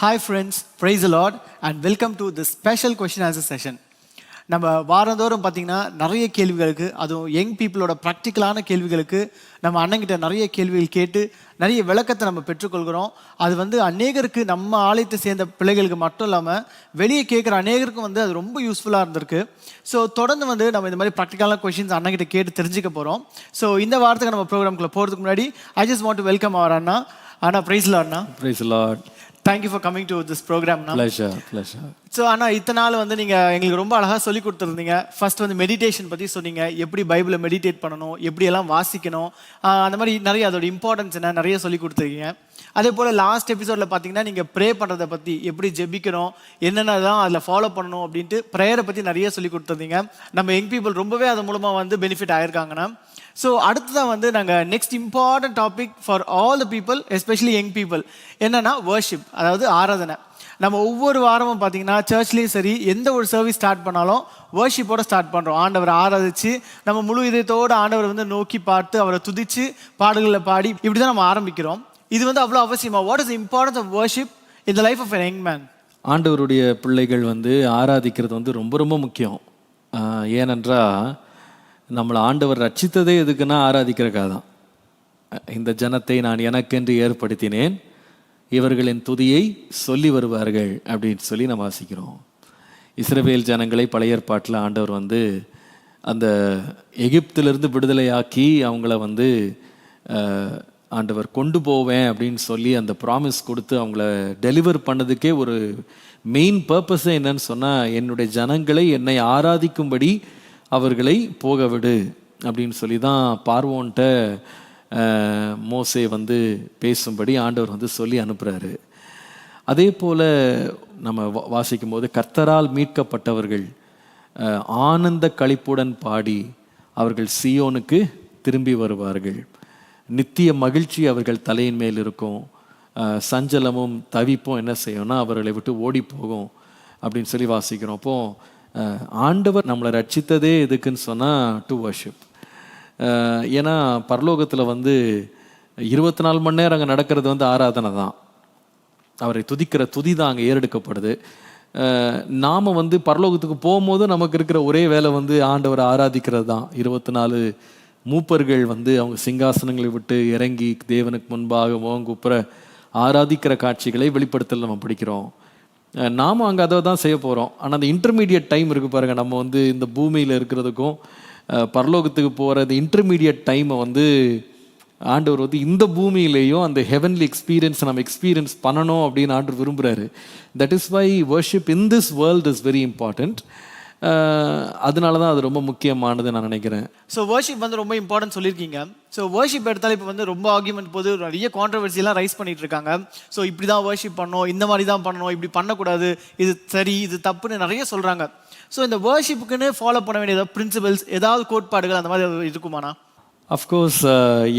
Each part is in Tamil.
Hi friends, praise the Lord and welcome to this special question answer session. நம்ம வாரந்தோறும் பார்த்தீங்கன்னா நிறைய கேள்விகளுக்கு, அதுவும் யங் பீப்புளோட ப்ராக்டிக்கலான கேள்விகளுக்கு நம்ம அண்ணங்கிட்ட நிறைய கேள்விகள் கேட்டு நிறைய விளக்கத்தை நம்ம பெற்றுக்கொள்கிறோம். அது அநேகருக்கு நம்ம ஆலயத்தை சேர்ந்த பிள்ளைகளுக்கு மட்டும் இல்லாமல் வெளியே கேட்குற அநேகருக்கும் அது ரொம்ப யூஸ்ஃபுல்லாக இருந்திருக்கு. ஸோ தொடர்ந்து நம்ம இந்த மாதிரி ப்ராக்டிக்கலான கொஷின்ஸ் அண்ணங்கிட்ட கேட்டு தெரிஞ்சுக்க போகிறோம். ஸோ இந்த வாரத்துக்கு நம்ம ப்ரோக்ராம்குள்ளே போகிறதுக்கு முன்னாடி I just want to welcome our அண்ணா. அண்ணா பிரைஸ் லார்ட் அண்ணா. Praise the Lord. Thank you for coming to this program. Pleasure. So ஆனால் இத்தனை நாள் நீங்கள் எங்களுக்கு ரொம்ப அழகாக சொல்லி கொடுத்துருந்தீங்க. ஃபர்ஸ்ட் மெடிடேஷன் பற்றி சொன்னீங்க, எப்படி பைபிளை மெடிடேட் பண்ணணும், எப்படியெல்லாம் வாசிக்கணும், அந்த மாதிரி நிறைய அதோட இம்பார்ட்டன்ஸ் என்ன நிறைய சொல்லி கொடுத்துருக்கீங்க. அதே போல் லாஸ்ட் எபிசோடில் பார்த்தீங்கன்னா நீங்கள் ப்ரே பண்ணுறதை பற்றி, எப்படி ஜெபிக்கணும், என்னென்னதான் அதில் ஃபாலோ பண்ணணும் அப்படின்ட்டு ப்ரேயரை பற்றி நிறைய சொல்லி கொடுத்துருந்தீங்க. நம்ம யங் பீப்புள் ரொம்பவே அது மூலமாக பெனிஃபிட் ஆயிருக்காங்கண்ணா. ஸோ அடுத்ததான் நாங்கள் next important topic for all the people, especially young people, என்னன்னா வர்ஷிப், அதாவது ஆராதனை. நம்ம ஒவ்வொரு வாரமும் பார்த்தீங்கன்னா சர்ச்லேயும் சரி, எந்த ஒரு சர்வீஸ் ஸ்டார்ட் பண்ணாலும் வர்ஷிப்போட ஸ்டார்ட் பண்ணுறோம். ஆண்டவரை ஆராதிச்சு நம்ம முழு இதயத்தோடு ஆண்டவரை நோக்கி பார்த்து அவரை துதிச்சு பாடல்களில் பாடி இப்படி தான் நம்ம ஆரம்பிக்கிறோம். இது அவ்வளோ அவசியமா? What is importance of worship in the life of an young man? ஆண்டவருடைய பிள்ளைகள் ஆராதிக்கிறது ரொம்ப ரொம்ப முக்கியம். ஏனென்றால் நம்மளை ஆண்டவர் ரட்சித்ததே எதுக்குன்னா ஆராதிக்கிறக்காக தான். இந்த ஜனத்தை நான் எனக்கென்று ஏற்படுத்தினேன், இவர்களின் துதியை சொல்லி வருவார்கள் அப்படின்னு சொல்லி நம்ம வாசிக்கிறோம். இஸ்ரவேல் ஜனங்களை பழைய ஏற்பாட்டில் ஆண்டவர் அந்த எகிப்திலிருந்து விடுதலையாக்கி அவங்கள ஆண்டவர் கொண்டு போவேன் அப்படின்னு சொல்லி அந்த ப்ராமிஸ் கொடுத்து அவங்கள டெலிவர் பண்ணதுக்கே ஒரு மெயின் பர்பஸே என்னன்னு சொன்னால், என்னுடைய ஜனங்களை என்னை ஆராதிக்கும்படி அவர்களை போக விடு அப்படின்னு சொல்லி தான் பார்வோன்ட்ட மோசே பேசும்படி ஆண்டவர் சொல்லி அனுப்புகிறாரு. அதே போல் நம்ம வாசிக்கும் போது, கர்த்தரால் மீட்கப்பட்டவர்கள் ஆனந்த களிப்புடன் பாடி அவர்கள் சீயோனுக்கு திரும்பி வருவார்கள், நித்திய மகிழ்ச்சி அவர்கள் தலையின் மேல் இருக்கும், சஞ்சலமும் தவிப்பும் என்ன செய்யும்னா அவர்களை விட்டு ஓடி போகும் அப்படின்னு சொல்லி வாசிக்கிறோம். அப்போது ஆண்டவர் நம்மளை ரட்சித்ததே எதுக்குன்னு சொன்னால் டு வர்ஷிப். ஏன்னா பரலோகத்தில் 24 மணி நேரம் அங்கே நடக்கிறது ஆராதனை தான். அவரை துதிக்கிற துதி தான் அங்கே ஏறெடுக்கப்படுது. நாம் பரலோகத்துக்கு போகும்போது நமக்கு இருக்கிற ஒரே வேலை ஆண்டவரை ஆராதிக்கிறது தான். 24 மூப்பர்கள் அவங்க சிங்காசனங்களை விட்டு இறங்கி தேவனுக்கு முன்பாக முகங்குப்புற ஆராதிக்கிற காட்சிகளை வெளிப்படுத்தல் நம்ம படிக்கிறோம். நாம் அங்கே அதை தான் செய்ய போகிறோம். ஆனால் அந்த இன்டர்மீடியட் டைம் இருக்குது பாருங்கள், நம்ம இந்த பூமியில் இருக்கிறதுக்கும் பரலோகத்துக்கு போகிற இந்த இன்டர்மீடியட் டைமை ஆண்டவர் இந்த பூமியிலேயும் அந்த ஹெவன்லி எக்ஸ்பீரியன்ஸை நம்ம எக்ஸ்பீரியன்ஸ் பண்ணணும் அப்படின்னு ஆண்டவர் விரும்புகிறாரு. That is why worship in this world is very important. அதனால தான் அது ரொம்ப முக்கியமானது நான் நினைக்கிறேன். ஸோ வர்ஷிப் ரொம்ப இம்பார்ட்டன்ட் சொல்லியிருக்கீங்க. ஸோ வர்ஷிப் எடுத்தாலும் இப்போ ரொம்ப ஆர்கியூமெண்ட் போது நிறைய கான்ட்ரவர்சியெல்லாம் ரைஸ் பண்ணிட்டு இருக்காங்க. ஸோ இப்படி தான் வர்ஷிப் பண்ணணும், இந்த மாதிரி தான் பண்ணணும், இப்படி பண்ணக்கூடாது, இது சரி இது தப்புன்னு நிறைய சொல்கிறாங்க. ஸோ இந்த வர்ஷிப்புக்குன்னு ஃபாலோ பண்ண வேண்டிய பிரின்சிபல்ஸ், ஏதாவது கோட்பாடுகள் அந்த மாதிரி இருக்குமாண்ணா? அஃப்கோர்ஸ்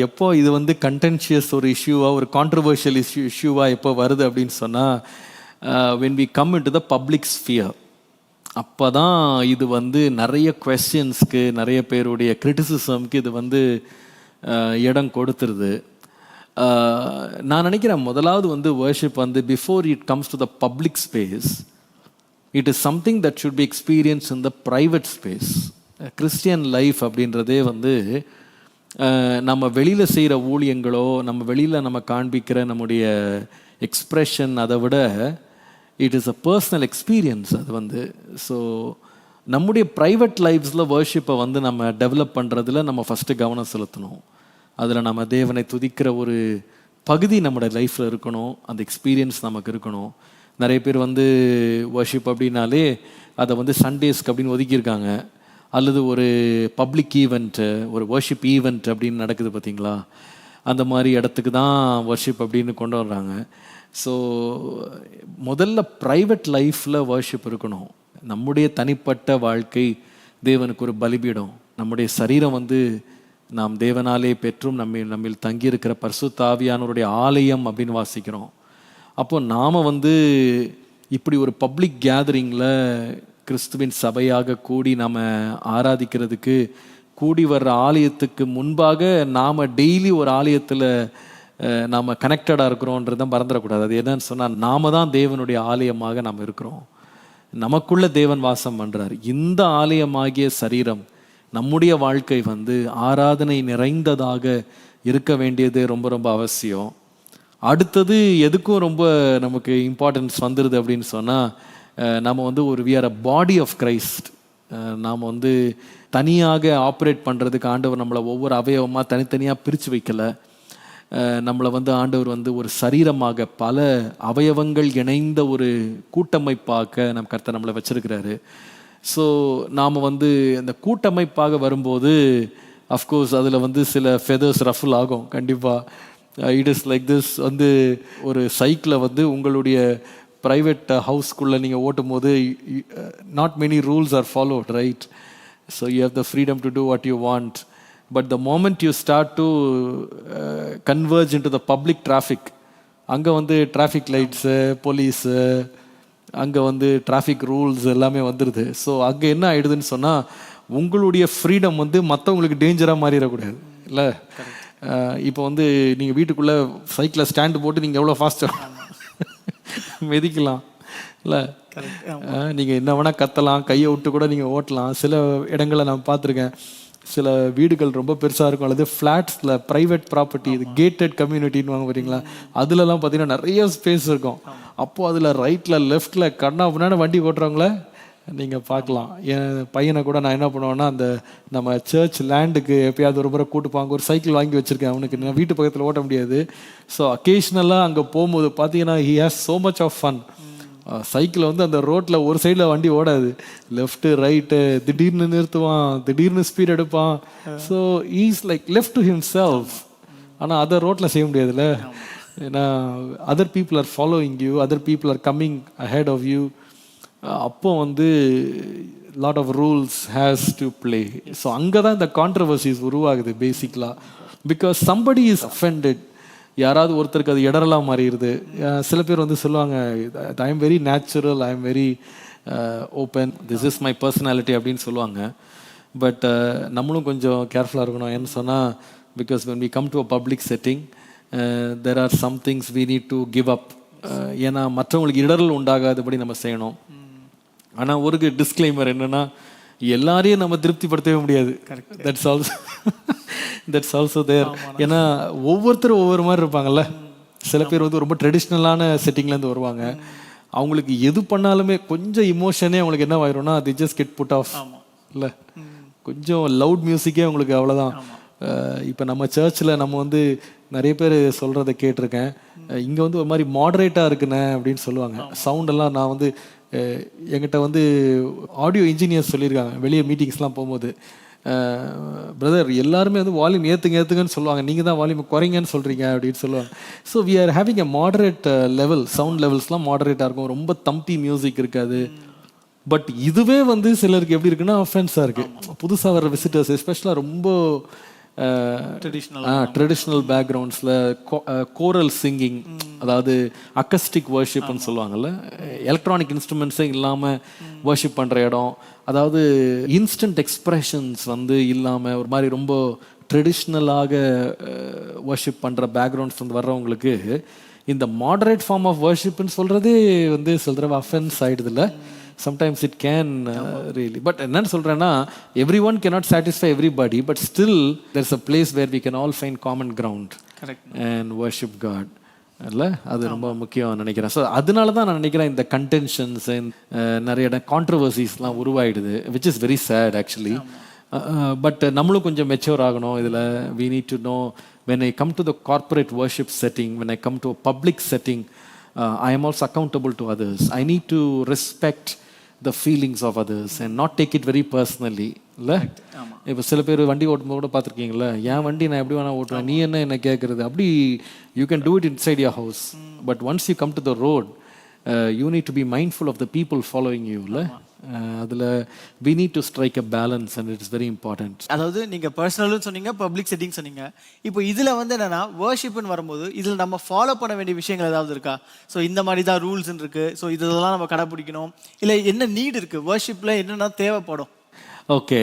எப்போ இது கண்டென்ஷியஸ் ஒரு இஷ்யூவாக, ஒரு கான்ட்ரவர்ஷியல் இஷ்யூவாக எப்போ வருது அப்படின்னு சொன்னால், when we come into the public sphere, அப்போ தான் இது நிறைய குவெஸ்டின்ஸ்க்கு, நிறைய பேருடைய கிரிட்டிசிசம்க்கு இது இடம் கொடுத்துருது. நான் நினைக்கிறேன் முதலாவது worship before it comes to the public space, it is something that should be experience in the private space. Christian life அப்படின்றதே நம்ம வெளியில் செய்கிற ஊழியங்களோ, நம்ம வெளியில் நம்ம காண்பிக்கிற நம்முடைய எக்ஸ்ப்ரெஷன், அதை விட it is a personal experience. அது ஸோ நம்முடைய ப்ரைவேட் லைஃப்ஸில் வர்ஷிப்பை நம்ம டெவலப் பண்ணுறதுல நம்ம ஃபஸ்ட்டு கவனம் செலுத்தணும். அதில் நம்ம தேவனை துதிக்கிற ஒரு பகுதி நம்மளோட லைஃப்பில் இருக்கணும், அந்த எக்ஸ்பீரியன்ஸ் நமக்கு இருக்கணும். நிறைய பேர் வர்ஷிப் அப்படின்னாலே அதை சண்டேஸ்க்கு அப்படின்னு ஒதுக்கியிருக்காங்க, அல்லது ஒரு பப்ளிக் ஈவெண்ட்டு, ஒரு வர்ஷிப் ஈவெண்ட் அப்படின்னு நடக்குது பார்த்தீங்களா, அந்த மாதிரி இடத்துக்கு தான் வர்ஷிப் அப்படின்னு கொண்டு வர்றாங்க. ஸோ முதல்ல ப்ரைவேட் லைஃப்பில் வர்ஷிப் இருக்கணும். நம்முடைய தனிப்பட்ட வாழ்க்கை தேவனுக்கு ஒரு பலிபீடம். நம்முடைய சரீரம் நாம் தேவனாலே பெற்றும் நம்மில் தங்கியிருக்கிற பரிசுத்த ஆவியானவருடைய ஆலயம் அப்படின்னு வாசிக்கிறோம். அப்போ நாம் இப்படி ஒரு பப்ளிக் கேதரிங்கில் கிறிஸ்துவின் சபையாக கூடி நாம் ஆராதிக்கிறதுக்கு, கூடி வர்ற ஆலயத்துக்கு முன்பாக நாம் டெய்லி ஒரு ஆலயத்தில் நாம் கனெக்டடாக இருக்கிறோன்றதை மறந்துடக்கூடாது. அது என்னன்னு சொன்னால், நாம தான் தேவனுடைய ஆலயமாக நாம் இருக்கிறோம். நமக்குள்ள தேவன் வாசம் பண்ணுறார். இந்த ஆலயமாகிய சரீரம், நம்முடைய வாழ்க்கை ஆராதனை நிறைந்ததாக இருக்க வேண்டியது ரொம்ப ரொம்ப அவசியம். அடுத்தது எதுக்கும் ரொம்ப நமக்கு இம்பார்ட்டன்ஸ் வந்துடுது அப்படின்னு சொன்னால், நம்ம ஒரு we are a body of Christ. நாம் தனியாக ஆப்ரேட் பண்ணுறதுக்கு ஆண்டவர் நம்மளை ஒவ்வொரு அவயவமாக தனித்தனியாக பிரித்து வைக்கலை. நம்மளை ஆண்டவர் ஒரு சரீரமாக பல அவயவங்கள் இணைந்த ஒரு கூட்டமைப்பாக கர்த்தர் நம்மளை வச்சிருக்கிறாரு. ஸோ நாம் அந்த கூட்டமைப்பாக வரும்போது அஃப்கோர்ஸ் அதில் சில ஃபெதர்ஸ் ரஃபுல் ஆகும் கண்டிப்பாக. It is like this. ஒரு சைக்கிளை உங்களுடைய ப்ரைவேட் ஹவுஸ்க்குள்ளே நீங்கள் ஓட்டும் போது not many rules are followed, right? So you have the freedom to do what you want. But the moment you start to converge into the public traffic, அங்கே டிராஃபிக் லைட்ஸு, போலீஸு, அங்கே டிராஃபிக் ரூல்ஸ் எல்லாமே வந்துடுது. ஸோ அங்கே என்ன ஆகிடுதுன்னு சொன்னால், உங்களுடைய ஃப்ரீடம் மற்றவங்களுக்கு டேஞ்சராக மாறிடக்கூடாது இல்லை? இப்போ நீங்கள் வீட்டுக்குள்ளே சைக்கிளில் ஸ்டாண்டு போட்டு நீங்கள் எவ்வளோ ஃபாஸ்ட்டாக மிதிக்கலாம் இல்லை? நீங்கள் என்ன வேணால் கத்தலாம், கையை விட்டு கூட நீங்கள் ஓட்டலாம். சில இடங்களை நான் பார்த்துருக்கேன், சில வீடுகள் ரொம்ப பெருசாக இருக்கும், அல்லது ஃப்ளாட்ஸில் ப்ரைவேட் ப்ராப்பர்ட்டி, இது கேட்டட் கம்யூனிட்டின்னு வாங்க போகிறீங்களா, அதுலலாம் பார்த்தீங்கன்னா நிறைய ஸ்பேஸ் இருக்கும். அப்போது அதில் ரைட்டில் லெஃப்டில் கண்ணா முன்னாடி வண்டி ஓட்டுறவங்கள நீங்கள் பார்க்கலாம். என் பையனை கூட நான் என்ன பண்ணுவேன்னா, அந்த நம்ம சர்ச் லேண்டுக்கு எப்பயாவது ஒரு முறை கூட்டுப்பாங்க, ஒரு சைக்கிள் வாங்கி வச்சுருக்கேன் அவனுக்கு. நான் வீட்டு பக்கத்தில் ஓட்ட முடியாது. ஸோ அக்கேஷ்னலாக அங்கே போகும்போது பார்த்தீங்கன்னா he has so much of fun. Cycle அந்த ரோட்டில் ஒரு சைடில் வண்டி ஓடாது, லெஃப்ட்டு ரைட்டு, திடீர்னு நிறுத்துவான், திடீர்னு ஸ்பீட் எடுப்பான். So is like left to himself. ஆனால் அதை ரோட்டில் செய்ய முடியாதுல்ல, ஏன்னா other people are following you, other people are coming ahead of you. அப்போ lot of rules has to play. So அங்கே தான் இந்த கான்ட்ரவர்சிஸ் உருவாகுது பேசிக்கலாக. Because somebody is offended. யாராவது ஒருத்தருக்கு அது இடரலாக மாறிடுது. சில பேர் சொல்லுவாங்க, I am very natural, I am very open, this is my personality அப்படின்னு சொல்லுவாங்க. பட் நம்மளும் கொஞ்சம் கேர்ஃபுல்லாக இருக்கணும். ஏன்னு சொன்னால், because when we come to a public setting, there are some things we need to give up. ஏன்னா மற்றவங்களுக்கு இடரல் உண்டாகாதபடி நம்ம செய்யணும். ஆனால் ஒரு டிஸ்க்ளைமர் என்னென்னா, எல்லாரையும் நம்ம திருப்திப்படுத்தவே முடியாது. தட்ஸ் ஆல்சோ தேர். ஏன்னா ஒவ்வொருத்தரும் ஒவ்வொரு மாதிரி இருப்பாங்கல்ல. சில பேர் ரொம்ப ட்ரெடிஷ்னலான செட்டிங்லேருந்து வருவாங்க. அவங்களுக்கு எது பண்ணாலுமே கொஞ்சம் இமோஷனே அவங்களுக்கு என்ன ஆயிரும்னா, தி ஜஸ்ட் கெட் புட் ஆஃப் இல்லை. கொஞ்சம் லவுட் மியூசிக்கே அவங்களுக்கு அவ்வளோதான். இப்போ நம்ம சர்ச்சில் நம்ம நிறைய பேர் சொல்கிறத கேட்டிருக்கேன், இங்கே ஒரு மாதிரி மாடரேட்டாக இருக்குண்ணே அப்படின்னு சொல்லுவாங்க. சவுண்டெல்லாம் நான் என்கிட்ட ஆடியோ இன்ஜினியர்ஸ் சொல்லியிருக்காங்க வெளியே மீட்டிங்ஸ்லாம் போகும்போது, பிரதர் எல்லாருமே வால்யூம் ஏற்றுங்கன்னு சொல்லுவாங்க, நீங்கள் தான் வால்யூம் குறைங்கன்னு சொல்கிறீங்க அப்படின்னு சொல்லுவாங்க. So we are having a moderate level, sound லெவல்ஸ்லாம் மாடரேட்டாக இருக்கும், ரொம்ப தம்பி மியூசிக் இருக்காது. பட் இதுவே சிலருக்கு எப்படி இருக்குன்னா அஃபென்ஸாக இருக்குது. புதுசாக வர விசிட்டர்ஸ் எஸ்பெஷலாக ரொம்ப ட்ரெடிஷ்னல் பேக்ரவுண்ட்ஸில் கோரல் சிங்கிங், அதாவது அக்கஸ்டிக் வர்ஷிப்னு சொல்லுவாங்கள்ல, எலக்ட்ரானிக் இன்ஸ்ட்ருமெண்ட்ஸே இல்லாமல் வர்ஷிப் பண்ணுற இடம், அதாவது இன்ஸ்டன்ட் எக்ஸ்ப்ரெஷன்ஸ் இல்லாமல் ஒரு மாதிரி ரொம்ப ட்ரெடிஷ்னலாக வர்ஷிப் பண்ணுற பேக்ரவுண்ட்ஸ் வர்றவங்களுக்கு இந்த மாடரேட் ஃபார்ம் ஆஃப் வர்ஷிப்னு சொல்கிறதே சில தடவை offence ஆகிடுதில்ல. sometimes it can really, but என்னன்னு சொல்கிறேன்னா, everyone cannot satisfy everybody, but still there's a place where we can all find common ground. Correct. And worship God. இல்லை, அது ரொம்ப முக்கியம் நினைக்கிறேன். ஸோ அதனால தான் நான் நினைக்கிறேன் இந்த கன்டென்ஷன்ஸ் நிறைய இடம் கான்ட்ரவர்சிஸ்லாம் உருவாயிடுது, which is very sad actually. But நம்மளும் கொஞ்சம் மெச்சூர் ஆகணும் இதில். we need to know when I come to the corporate worship setting, when I come to a public setting, I am also accountable to others. I need to respect the feelings of others and not take it very personally. இல்லை, இப்போ சில பேர் வண்டி ஓட்டும்போது கூட பார்த்துருக்கீங்களா, என் வண்டி நான் எப்படி வேணால் ஓட்டுவேன், நீ என்ன கேட்குறது, அப்படி you can do it inside your house. But once you come to the road, you need to be mindful of the people following you. இல்லை, அதில் we need to strike a balance and it is very important. அதாவது நீங்கள் பர்சனல்னு சொன்னீங்க, பப்ளிக் செட்டிங் சொன்னீங்க. இப்போ இதில் என்னென்னா வர்ஷிப்னு வரும்போது இதில் நம்ம ஃபாலோ பண்ண வேண்டிய விஷயங்கள் ஏதாவது இருக்கா? ஸோ இந்த மாதிரி தான் ரூல்ஸ் இருக்குது, ஸோ இதெல்லாம் நம்ம கடைப்பிடிக்கணும், இல்லை என்ன நீட் இருக்குது வர்ஷிப்பில், என்னென்ன தேவைப்படும்? ஓகே,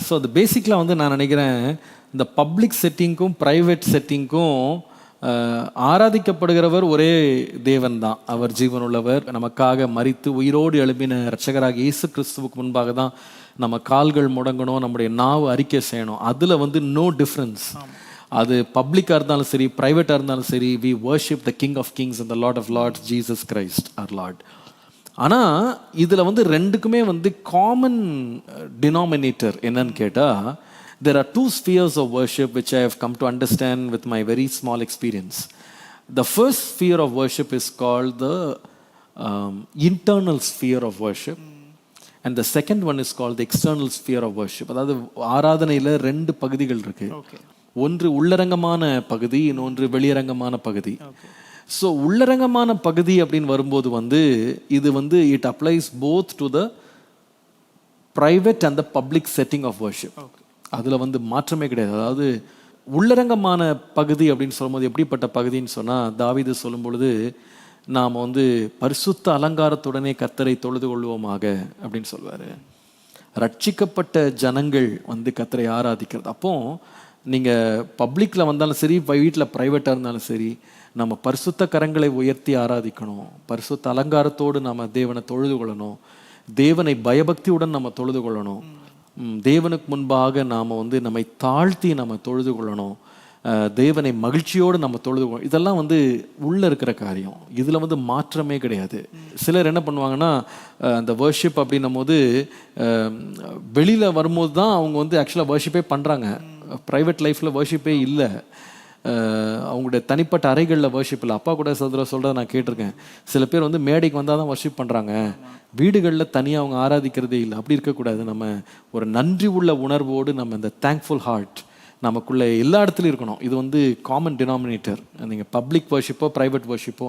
ஸோ அது பேசிக்கலாக நான் நினைக்கிறேன் இந்த பப்ளிக் செட்டிங்க்கும் ப்ரைவேட் செட்டிங்க்கும் ஆராதிக்கப்படுகிறவர் ஒரே தேவன் தான். அவர் ஜீவனுள்ளவர், நமக்காக மரித்து உயிரோடு எழுப்பின இரட்சகராக இயேசு கிறிஸ்துவுக்கு முன்பாக தான் நம்ம கால்கள் முடங்கணும், நம்முடைய நாவு அறிக்கை செய்யணும். அதில் வந்து நோ டிஃப்ரென்ஸ். அது பப்ளிக்காக இருந்தாலும் சரி, ப்ரைவேட்டாக இருந்தாலும் சரி, we worship the King of Kings and the Lord of Lords, Jesus Christ our Lord. ஆனால் இதில் வந்து ரெண்டுக்குமே வந்து காமன் டினாமினேட்டர் என்னன்னு கேட்டால், there are two spheres of worship which I have come to understand with my very small experience. The first sphere of worship is called the internal sphere of worship, and the second one is called the external sphere of worship. அதாவது ஆராதனையில் ரெண்டு பகுதிகள் இருக்கு. ஒன்று உள்ளரங்கமான பகுதி, இன்னொன்று வெளியரங்கமான பகுதி. ஸோ உள்ளரங்கமான பகுதி அப்படின்னு வரும்போது வந்து இது வந்து it applies both to the private and the public setting of worship. அதில் வந்து மாற்றமே கிடையாது. அதாவது உள்ளரங்கமான பகுதி அப்படின்னு சொல்லும்போது எப்படிப்பட்ட பகுதின்னு சொன்னால், தாவீது சொல்லும் பொழுது நாம் வந்து பரிசுத்த அலங்காரத்துடனே கர்த்தரை தொழுது கொள்வோமாக அப்படின்னு சொல்வார். ரட்சிக்கப்பட்ட ஜனங்கள் வந்து கர்த்தரை ஆராதிக்கிறது. அப்போ நீங்கள் பப்ளிக்கில் வந்தாலும் சரி, வீட்டில் ப்ரைவேட்டாக இருந்தாலும் சரி, நம்ம பரிசுத்த கரங்களை உயர்த்தி ஆராதிக்கணும். பரிசுத்த அலங்காரத்தோடு நம்ம தேவனை தொழுது கொள்ளணும். தேவனை பயபக்தியுடன் நம்ம தொழுது கொள்ளணும். தேவனுக்கு முன்பாக நாம் வந்து நம்மை தாழ்த்தி நம்ம தொழுது கொள்ளணும். தேவனை மகிழ்ச்சியோடு நம்ம தொழுது கொள்ளணும். இதெல்லாம் வந்து உள்ளே இருக்கிற காரியம். இதில் வந்து மாற்றமே கிடையாது. சிலர் என்ன பண்ணுவாங்கன்னா, அந்த வர்ஷிப் அப்படின்னும் போது வெளியில் வரும்போது தான் அவங்க வந்து ஆக்சுவலாக வர்ஷிப்பே பண்ணுறாங்க. ப்ரைவேட் லைஃப்பில் வர்ஷிப்பே இல்லை. அவங்களுடைய தனிப்பட்ட அறைகளில் வர்ஷிப் இல்லை. அப்பா கூட சொல்கிறத நான் கேட்டிருக்கேன். சில பேர் வந்து மேடைக்கு வந்தால் தான் வர்ஷிப் பண்ணுறாங்க, வீடுகளில் தனியாக அவங்க ஆராதிக்கிறதே இல்லை. அப்படி இருக்கக்கூடாது. நம்ம ஒரு நன்றி உள்ள உணர்வோடு நம்ம இந்த தேங்க்ஃபுல் ஹார்ட் நமக்குள்ளே எல்லா இடத்துலையும் இருக்கணும். இது வந்து காமன் டினாமினேட்டர். நீங்கள் பப்ளிக் வர்ஷிப்போ ப்ரைவேட் வர்ஷிப்போ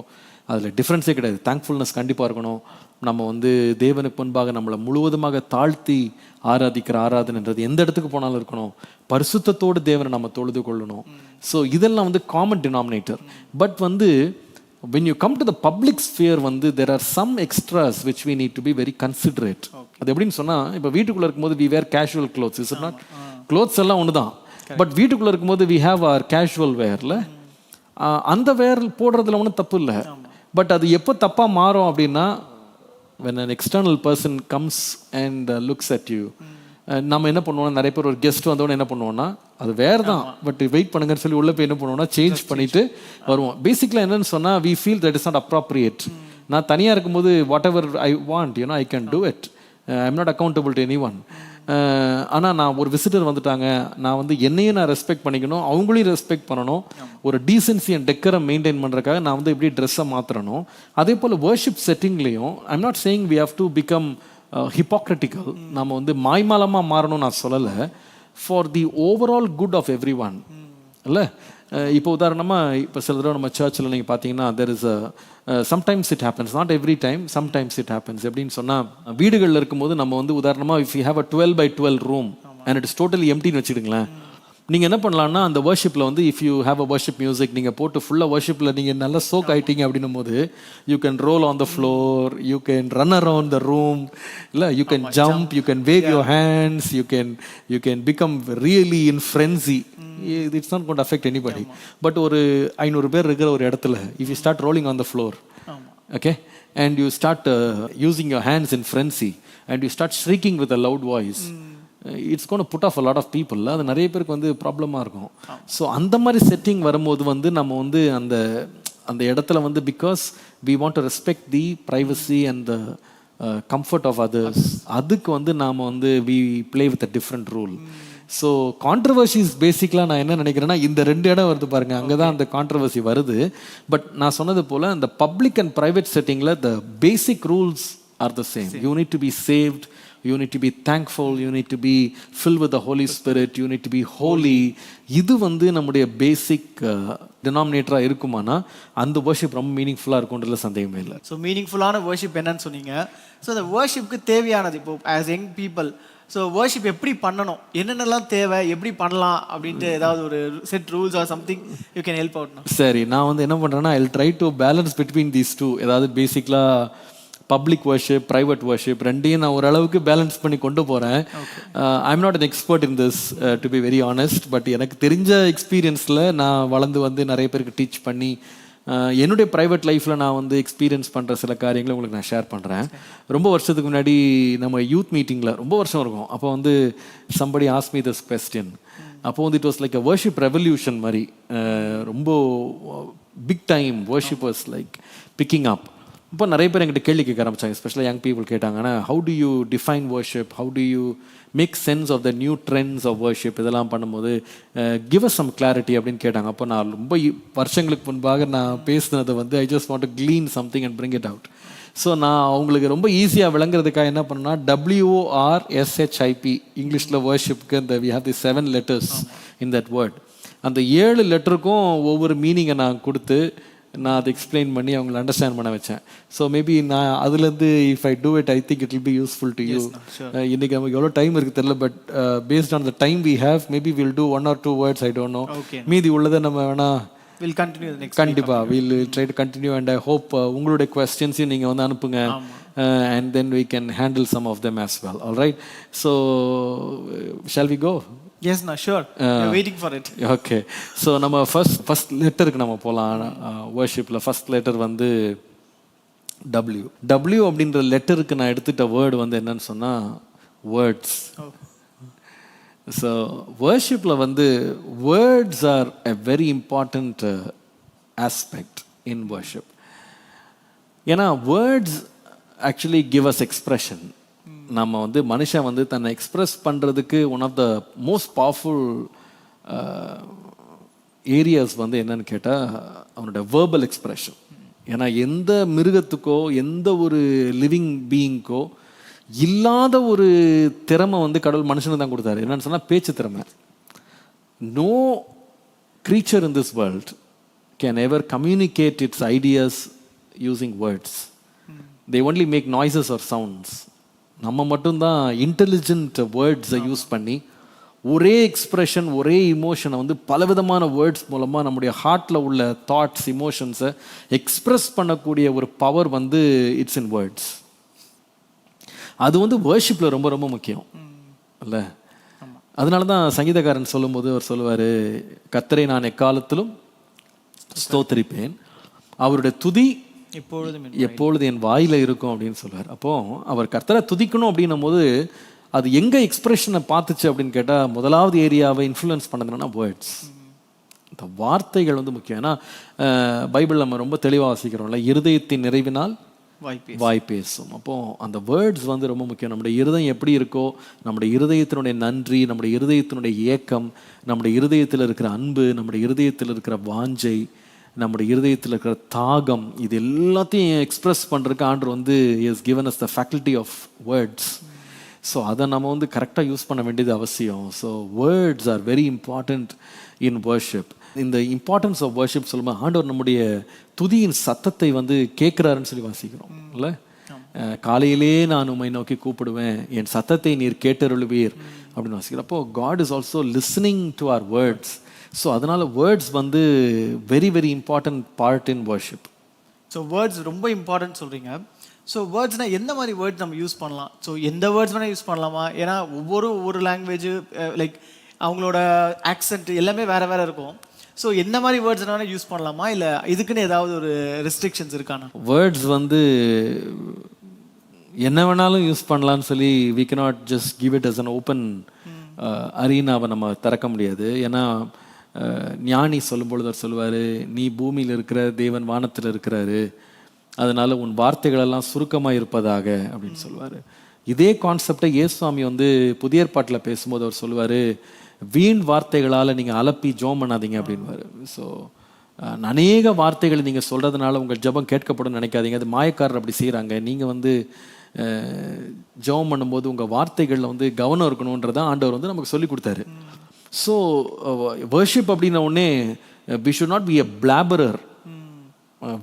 அதில் டிஃப்ரென்ஸே கிடையாது. தேங்க்ஃபுல்னஸ் கண்டிப்பாக இருக்கணும். நம்ம வந்து தேவனுக்கு முன்பாக நம்மளை முழுவதுமாக தாழ்த்தி ஆராதிக்கிற ஆராதனைன்றது எந்த இடத்துக்கு போனாலும் இருக்கணும். பரிசுத்தத்தோடு தேவனை நம்ம தொழுது கொள்ளணும். ஸோ இதெல்லாம் வந்து காமன் டினாமினேட்டர். பட் வந்து when you come to the public sphere வந்து there are some extras which we need to be very considerate. அது எப்படின்னு சொன்னால், இப்போ வீட்டுக்குள்ளே இருக்கும்போது we wear casual clothes, is it not? clothes எல்லாம் ஒன்று தான். பட் வீட்டுக்குள்ளே இருக்கும்போது we have our casual wearல அந்த வேர் போடுறதுல ஒன்றும் தப்பு இல்லை. பட் அது எப்போ தப்பாக மாறும் அப்படின்னா, when an external person comes and looks at you, நம்ம என்ன பண்ணுவோம்னா, நிறைய பேர் ஒரு கெஸ்ட் வந்தோடனே என்ன பண்ணுவோம்னா, அது வேறு தான், பட் வெயிட் பண்ணுங்கன்னு சொல்லி உள்ளே போய் என்ன பண்ணுவோம்னா சேஞ்ச் பண்ணிட்டு வருவோம். பேசிக்கலாக என்னன்னு சொன்னால், we feel that is not appropriate. நான் தனியாக இருக்கும்போது what ever I want, you know, I can do it. I am not accountable to any one. ஆனால் நான் ஒரு விசிட்டர் வந்துட்டாங்க, நான் வந்து என்னையும் நான் ரெஸ்பெக்ட் பண்ணிக்கணும், அவங்களையும் ரெஸ்பெக்ட் பண்ணணும். ஒரு டீசென்சி அண்ட் டெக்கரம் மெயின்டைன் பண்ணுறதுக்காக நான் வந்து எப்படி ட்ரெஸ்ஸை மாற்றணும். அதே போல் வர்ஷிப் செட்டிங்லேயும் I am not saying we have to become hypocritical. நம்ம வந்து மாய்மாலமாக மாறணும் நான் சொல்லலை. For the overall good of every one இல்லை. இப்போ உதாரணமாக இப்போ சில தடவை நம்ம சர்ச்சில் நீங்கள் பார்த்தீங்கன்னா, there is sometimes it happens, not every time, sometimes it happens. எப்படின்னு சொன்னால், வீடுகளில் இருக்கும்போது நம்ம வந்து உதாரணமாக if you have a 12x12 room and it is totally எம்டின்னு வச்சுடுங்களேன், நீங்கள் என்ன பண்ணலான்னா, அந்த வர்ஷிப்பில் வந்து if you have a worship music நீங்கள் போட்டு ஃபுல்லாக வர்ஷிப்பில் நீங்கள் நல்லா சோக் ஆகிட்டீங்க அப்படின்னும் போது, you can roll on the floor, you can run around the room, இல்லை you can jump, you can wave your hands, you can become really in frenzy. It's not going to affect anybody. But ஒரு 500 பேர் இருக்கிற ஒரு இடத்துல if you start rolling on the floor, okay, and you start using your hands in frenzy and you start shrieking with a loud voice, it's going to put off a lot of people. அது நிறைய பேருக்கு வந்து ப்ராப்ளமாக இருக்கும். ஸோ அந்த மாதிரி செட்டிங் வரும்போது வந்து நம்ம வந்து அந்த அந்த இடத்துல வந்து because we want to respect the privacy and the comfort of others, அதுக்கு வந்து நாம் வந்து we play with a different rule. So controversies பேசிக்கலாக நான் என்ன நினைக்கிறேன்னா, இந்த 2 இடம் வருது பாருங்கள், அங்கே தான் அந்த கான்ட்ரவர்சி வருது. பட் நான் சொன்னது போல் அந்த பப்ளிக் அண்ட் ப்ரைவேட் செட்டிங்கில் the basic rules are the same. You need to be saved, you need to be thankful, you need to be filled with the Holy Spirit, you need to be holy. இது வந்து நம்முடைய பேசிக் டினாமினேட்டராக இருக்குமானா அந்த வர்ஷிப் ரொம்ப மீனிங்ஃபுல்லாக இருக்கும்ன்றதுல சந்தேகமே இல்லை. ஸோ மீனிங்ஃபுல்லான வர்ஷிப் என்னன்னு சொன்னீங்க. ஸோ அந்த வர்ஷிப்க்கு தேவையானது இப்போ as young people, so worship எப்படி பண்ணணும், என்னென்னலாம் தேவை, எப்படி பண்ணலாம் அப்படின்ட்டு ஏதாவது ஒரு set rules or something you can help out. சரி, நான் வந்து என்ன பண்ணுறேன்னா, I will try to balance between these two. ஏதாவது பேசிக்கலாக பப்ளிக் வர்ஷிப், ப்ரைவேட் வர்ஷிப் ரெண்டையும் நான் ஓரளவுக்கு பேலன்ஸ் பண்ணி கொண்டு போகிறேன். ஐ am not an expert in this to be very honest. But எனக்கு தெரிஞ்ச எக்ஸ்பீரியன்ஸில் நான் வளர்ந்து வந்து நிறைய பேருக்கு டீச் பண்ணி என்னுடைய ப்ரைவேட் லைஃப்பில் நான் வந்து எக்ஸ்பீரியன்ஸ் பண்ணுற சில காரியங்களை உங்களுக்கு நான் ஷேர் பண்ணுறேன். ரொம்ப வருஷத்துக்கு முன்னாடி நம்ம யூத் மீட்டிங்கில் ரொம்ப வருஷம் இருக்கும். அப்போ வந்து somebody asked me this question. அப்போ வந்து it was like a worship revolution மாதிரி, ரொம்ப big time worship was like picking up. இப்போ நிறைய பேர் என்கிட்ட கேள்வி கேட்க ஆரம்பிச்சாங்க, எஸ்பெஷலாக யங் பீப்புள் கேட்டாங்கன்னா, how do you define worship, how do you make sense of the new trends of worship, இதெல்லாம் பண்ணும்போது கிவ் அஸ் சம் கிளாரிட்டி அப்படின்னு கேட்டாங்க. அப்போ நான் ரொம்ப வருஷங்களுக்கு முன்பாக நான் பேசினதை வந்து ஐ just want to clean something and bring it out. So நான் அவங்களுக்கு ரொம்ப ஈஸியாக விளங்குறதுக்காக என்ன பண்ணேன்னா, WORSHIP இங்கிலீஷில் வர்ஷிப்க்கு இந்த we have the 7 letters in that word. அந்த 7 லெட்டருக்கும் ஒவ்வொரு மீனிங்கை நான் கொடுத்து நான் அதை எக்ஸ்பிளைன் பண்ணி அவங்களை அண்டர்ஸ்டாண்ட் பண்ண வச்சேன். ஸோ மேபி நான் அதுலேருந்து if I do it I think it will be useful to you. இன்றைக்கி நமக்கு எவ்வளோ டைம் இருக்குது தெரியல, but based on the time we have maybe will do 1 or 2 words, I don't know. மீதி உள்ளதை நம்ம வேணா வில் கண்டினியூ நெக்ஸ்ட். கண்டிப்பாக will try to continue and I hope உங்களுடைய கொஸ்டின்ஸையும் நீங்கள் வந்து அனுப்புங்க. And then we can handle some of them as well. All right. So, shall we go? Yes, no, sure. We're waiting for it. Okay. So, நம்ம first letterக்கு நம்ம போகலாம். worshipல first letter வந்து W. W அப்படின்ற லெட்டருக்கு நான் எடுத்துட்ட வேர்டு வந்து என்னன்னு சொன்னால் வேர்ட்ஸ். ஸோ worshipல வந்து words are a very important aspect in worship. ஏன்னா words actually give us expression. நம்ம வந்து மனுஷன் வந்து தன்னை எக்ஸ்ப்ரெஸ் பண்ணுறதுக்கு one of the most powerful areas வந்து என்னன்னு கேட்டால் அவனோட வேர்பல் எக்ஸ்ப்ரெஷன். ஏன்னா எந்த மிருகத்துக்கோ எந்த ஒரு லிவிங் பீயிங்க்கோ இல்லாத ஒரு திறமை வந்து கடவுள் மனுஷனுக்கு தான் கொடுத்தாரு. என்னன்னு சொன்னால் பேச்சு திறமை. No creature in this world can ever communicate its ideas using words. They only make noises or sounds. நம்ம மட்டும்தான் இன்டெலிஜென்ட் வேர்ட்ஸை யூஸ் பண்ணி ஒரே எக்ஸ்ப்ரெஷன் ஒரே இமோஷனை வந்து பலவிதமான வேர்ட்ஸ் மூலமாக நம்முடைய ஹார்ட்டில் உள்ள தாட்ஸ் இமோஷன்ஸை எக்ஸ்ப்ரெஸ் பண்ணக்கூடிய ஒரு பவர் வந்து இட்ஸ் இன் வேர்ட்ஸ். அது வந்து வர்ஷிப்பில் ரொம்ப ரொம்ப முக்கியம் இல்லை? அதனால தான் சங்கீதக்காரன் சொல்லும்போது அவர் சொல்லுவார், கர்த்தரை நான் எக்காலத்திலும் ஸ்தோத்திரிப்பேன், அவருடைய துதி எப்பொழுது என் வாயில இருக்கும் அப்படின்னு சொல்லுவார். அப்போ அவர் கர்த்தரை துதிக்கணும் அப்படின்னும் போது அது எங்க எக்ஸ்பிரஷனை பார்த்துச்சு அப்படின்னு கேட்டால் முதலாவது ஏரியாவை இன்ஃப்ளூயன்ஸ் பண்ணதுன்னா வேர்ட்ஸ். இந்த வார்த்தைகள் வந்து முக்கியம். ஏன்னா பைபிள் நம்ம ரொம்ப தெளிவாக வாசிக்கிறோம்ல, இருதயத்தின் நிறைவினால் வாய் பேசும். அப்போ அந்த வேர்ட்ஸ் வந்து ரொம்ப முக்கியம். நம்முடைய இருதயம் எப்படி இருக்கோ, நம்முடைய இருதயத்தினுடைய நன்றி, நம்முடைய இருதயத்தினுடைய ஏக்கம், நம்முடைய இருதயத்தில் இருக்கிற அன்பு, நம்முடைய இருதயத்தில் இருக்கிற வாஞ்சை, நம்முடைய இருதயத்தில் இருக்கிற தாகம், இது எல்லாத்தையும் எக்ஸ்பிரஸ் பண்ணுறதுக்கு ஆண்டவர் வந்து is given us the faculty of words. So அதை நம்ம வந்து கரெக்டாக யூஸ் பண்ண வேண்டியது அவசியம். So words are very important in worship. இந்த இம்பார்ட்டன்ஸ் ஆஃப் வர்ஷிப் சொல்லும்போது ஆண்டவர் நம்முடைய துதியின் சத்தத்தை வந்து கேட்குறாருன்னு சொல்லி வாசிக்கிறோம் இல்லை? காலையிலே நான் உம்மை நோக்கி கூப்பிடுவேன், என் சத்தத்தை நீர் கேட்டருளுவீர் அப்படின்னு வாசிக்கிறோம். அப்போ God is also listening to our words. So அதனால் வேர்ட்ஸ் வந்து very very important part in worship. So words ரொம்ப இம்பார்ட்டன்ட் சொல்கிறீங்க. ஸோ வேர்ட்ஸ்னால் எந்த மாதிரி வேர்ட்ஸ் நம்ம யூஸ் பண்ணலாம்? ஸோ எந்த வேர்ட்ஸ் வேணால் யூஸ் பண்ணலாமா? ஏன்னா ஒவ்வொரு லாங்குவேஜு லைக் அவங்களோட ஆக்சென்ட் எல்லாமே வேறு வேறு இருக்கும். ஸோ எந்த மாதிரி வேர்ட்ஸ் வேணால் யூஸ் பண்ணலாமா, இல்லை இதுக்குன்னு ஏதாவது ஒரு ரெஸ்ட்ரிக்ஷன்ஸ் இருக்கானா? வேர்ட்ஸ் வந்து என்ன வேணாலும் யூஸ் பண்ணலான்னு சொல்லி we cannot just give it as an open அரீனாவை நம்ம திறக்க முடியாது. ஏன்னா ஞானி சொல்லும்பொழுது அவர் சொல்லுவார், நீ பூமியில் இருக்கிற தேவன் வானத்தில் இருக்கிறாரு, அதனால உன் வார்த்தைகளெல்லாம் சுருக்கமாக இருப்பதாக அப்படின்னு சொல்லுவார். இதே கான்செப்டை இயேசுவாமி வந்து புதிய ஏற்பாட்டில் பேசும்போது அவர் சொல்லுவார், வீண் வார்த்தைகளால் நீங்கள் அலப்பி ஜெபம் பண்ணாதீங்க அப்படின்வார். ஸோ அநேக வார்த்தைகளை நீங்கள் சொல்கிறதுனால உங்கள் ஜெபம் கேட்கப்படும் நினைக்காதீங்க, அது மாயக்காரர் அப்படி செய்கிறாங்க. நீங்கள் வந்து ஜெபம் பண்ணும்போது உங்கள் வார்த்தைகளில் வந்து கவனம் இருக்கணுன்றதான் ஆண்டவர் வந்து நமக்கு சொல்லி கொடுத்தாரு. ஸோ வர்ஷிப் அப்படின்ன உடனே we should not be a blabberer.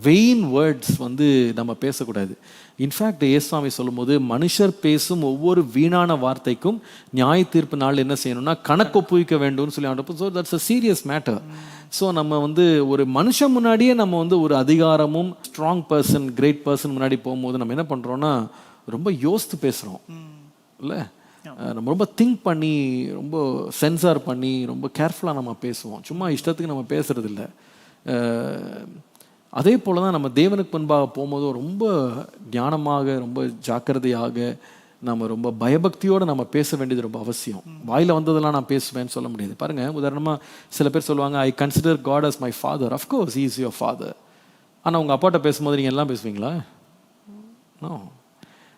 Vain words வந்து நம்ம பேசக்கூடாது. இன்ஃபேக்ட் இயேசுவாமி சொல்லும்போது மனுஷர் பேசும் ஒவ்வொரு வீணான வார்த்தைக்கும் நியாய தீர்ப்பு நாள் என்ன செய்யணும்னா கணக்கு ஒப்புவிக்க வேண்டும்னு சொல்லி ஆண்டப்போ. So that's a serious matter. So நம்ம வந்து ஒரு மனுஷன் முன்னாடியே நம்ம வந்து ஒரு அதிகாரமும் ஸ்ட்ராங் பர்சன் கிரேட் பர்சன் முன்னாடி போகும்போது நம்ம என்ன பண்ணுறோன்னா ரொம்ப யோசித்து பேசுகிறோம் இல்லை. நம்ம ரொம்ப திங்க் பண்ணி ரொம்ப சென்சார் பண்ணி ரொம்ப கேர்ஃபுல்லாக நம்ம பேசுவோம். சும்மா இஷ்டத்துக்கு நம்ம பேசுறது இல்லை. அதே போல் தான் நம்ம தேவனுக்கு முன்பாக போகும்போது ரொம்ப ஞானமாக ரொம்ப ஜாக்கிரதையாக நம்ம ரொம்ப பயபக்தியோடு நம்ம பேச வேண்டியது ரொம்ப அவசியம். வாயில் வந்ததெல்லாம் நான் பேசுவேன்னு சொல்ல முடியாது. பாருங்கள், உதாரணமாக சில பேர் சொல்லுவாங்க, I consider God as my father. Of course he is your father. ஆனால் உங்கள் அப்பாட்ட பேசும்போது நீங்கள் எல்லாம் பேசுவீங்களா? நோ.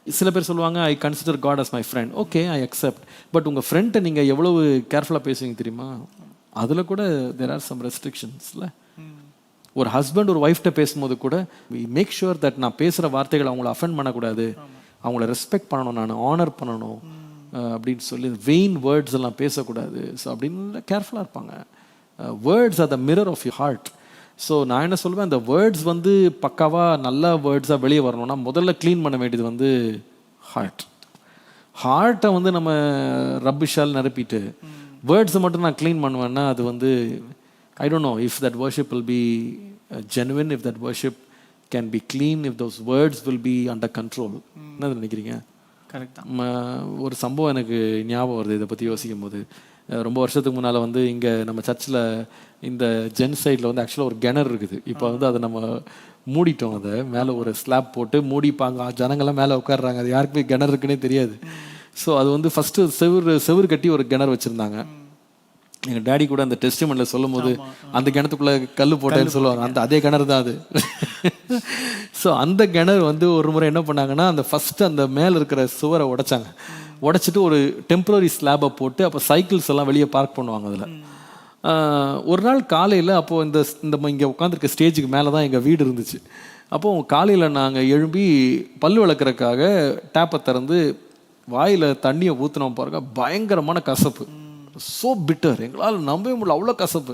சில பேர் சொல்லுவாங்க, I consider God as my friend. Okay, I accept. But உங்கள் ஃப்ரெண்ட்டை நீங்கள் எவ்வளவு கேர்ஃபுல்லாக பேசுவீங்க தெரியுமா? அதில் கூட தேர் ஆர் சம் ரெஸ்ட்ரிக்ஷன்ஸ்ல. ஒரு ஹஸ்பண்ட் ஒரு ஒய்ஃப்ட்ட பேசும்போது கூட மேக் ஷுர் தட் நான் பேசுகிற வார்த்தைகள் அவங்கள அஃபெண்ட் பண்ணக்கூடாது, அவங்கள ரெஸ்பெக்ட் பண்ணணும், நான் ஆனர் பண்ணணும் அப்படின்னு சொல்லி வெயின் வேர்ட்ஸ் எல்லாம் பேசக்கூடாது. ஸோ அப்படின்னு கேர்ஃபுல்லாக இருப்பாங்க. Words are the mirror of your heart. So நான் என்ன சொல்லுவேன், அந்த வேர்ட்ஸ் வந்து பக்காவாக நல்ல வேர்ட்ஸாக வெளியே வரணும்னா முதல்ல க்ளீன் பண்ண வேண்டியது வந்து ஹார்ட்டை வந்து நம்ம ரப்பிஷால் நிரப்பிட்டு வேர்ட்ஸை மட்டும் நான் க்ளீன் பண்ணுவேன்னா அது வந்து I don't know if that worship will be genuine, if that worship can be clean, if those words will be under control. என்ன நினைக்கிறீங்க? கரெக்டாக. ஒரு சம்பவம் எனக்கு ஞாபகம் வருது இதை பற்றி யோசிக்கும் போது. ரொம்ப வருஷத்துக்கு முன்னால் வந்து இங்கே நம்ம சர்ச்சில் இந்த ஜென் சைடில் வந்து ஆக்சுவலாக ஒரு கிணறு இருக்குது. இப்போ வந்து அதை நம்ம மூடிட்டோம். அதை மேலே ஒரு ஸ்லாப் போட்டு மூடிப்பாங்க, ஜனங்கள்லாம் மேலே உட்காடுறாங்க, அது யாருக்குமே கிணறு இருக்குன்னே தெரியாது. ஸோ அது வந்து ஃபஸ்ட்டு செவுறு கட்டி ஒரு கிணறு வச்சுருந்தாங்க. எங்கள் டேடி கூட அந்த டெஸ்டிமெண்ட்ல சொல்லும் போது அந்த கிணத்துக்குள்ளே கல் போட்டேன்னு சொல்லுவாங்க. அந்த அதே கிணறு தான் அது. ஸோ அந்த கிணறு வந்து ஒரு முறை என்ன பண்ணாங்கன்னா, அந்த ஃபஸ்ட்டு அந்த மேலே இருக்கிற சுவரை உடைச்சாங்க. உடைச்சிட்டு ஒரு டெம்பரரி ஸ்லாபை போட்டு அப்போ சைக்கிள்ஸ் எல்லாம் வெளியே பார்க் பண்ணுவாங்க அதில். ஒரு நாள் காலையில் அப்போது இந்த இங்கே உட்காந்துருக்க ஸ்டேஜுக்கு மேலே தான் எங்கள் வீடு இருந்துச்சு. அப்போது காலையில் நாங்கள் எழும்பி பல் விளக்குறதுக்காக டேப்பை திறந்து வாயில் தண்ணியை ஊற்றினோம் பாருங்க, பயங்கரமான கசப்பு. ஸோ பிட்டர், எங்களால் நம்பவே முடியல, அவ்வளோ கசப்பு.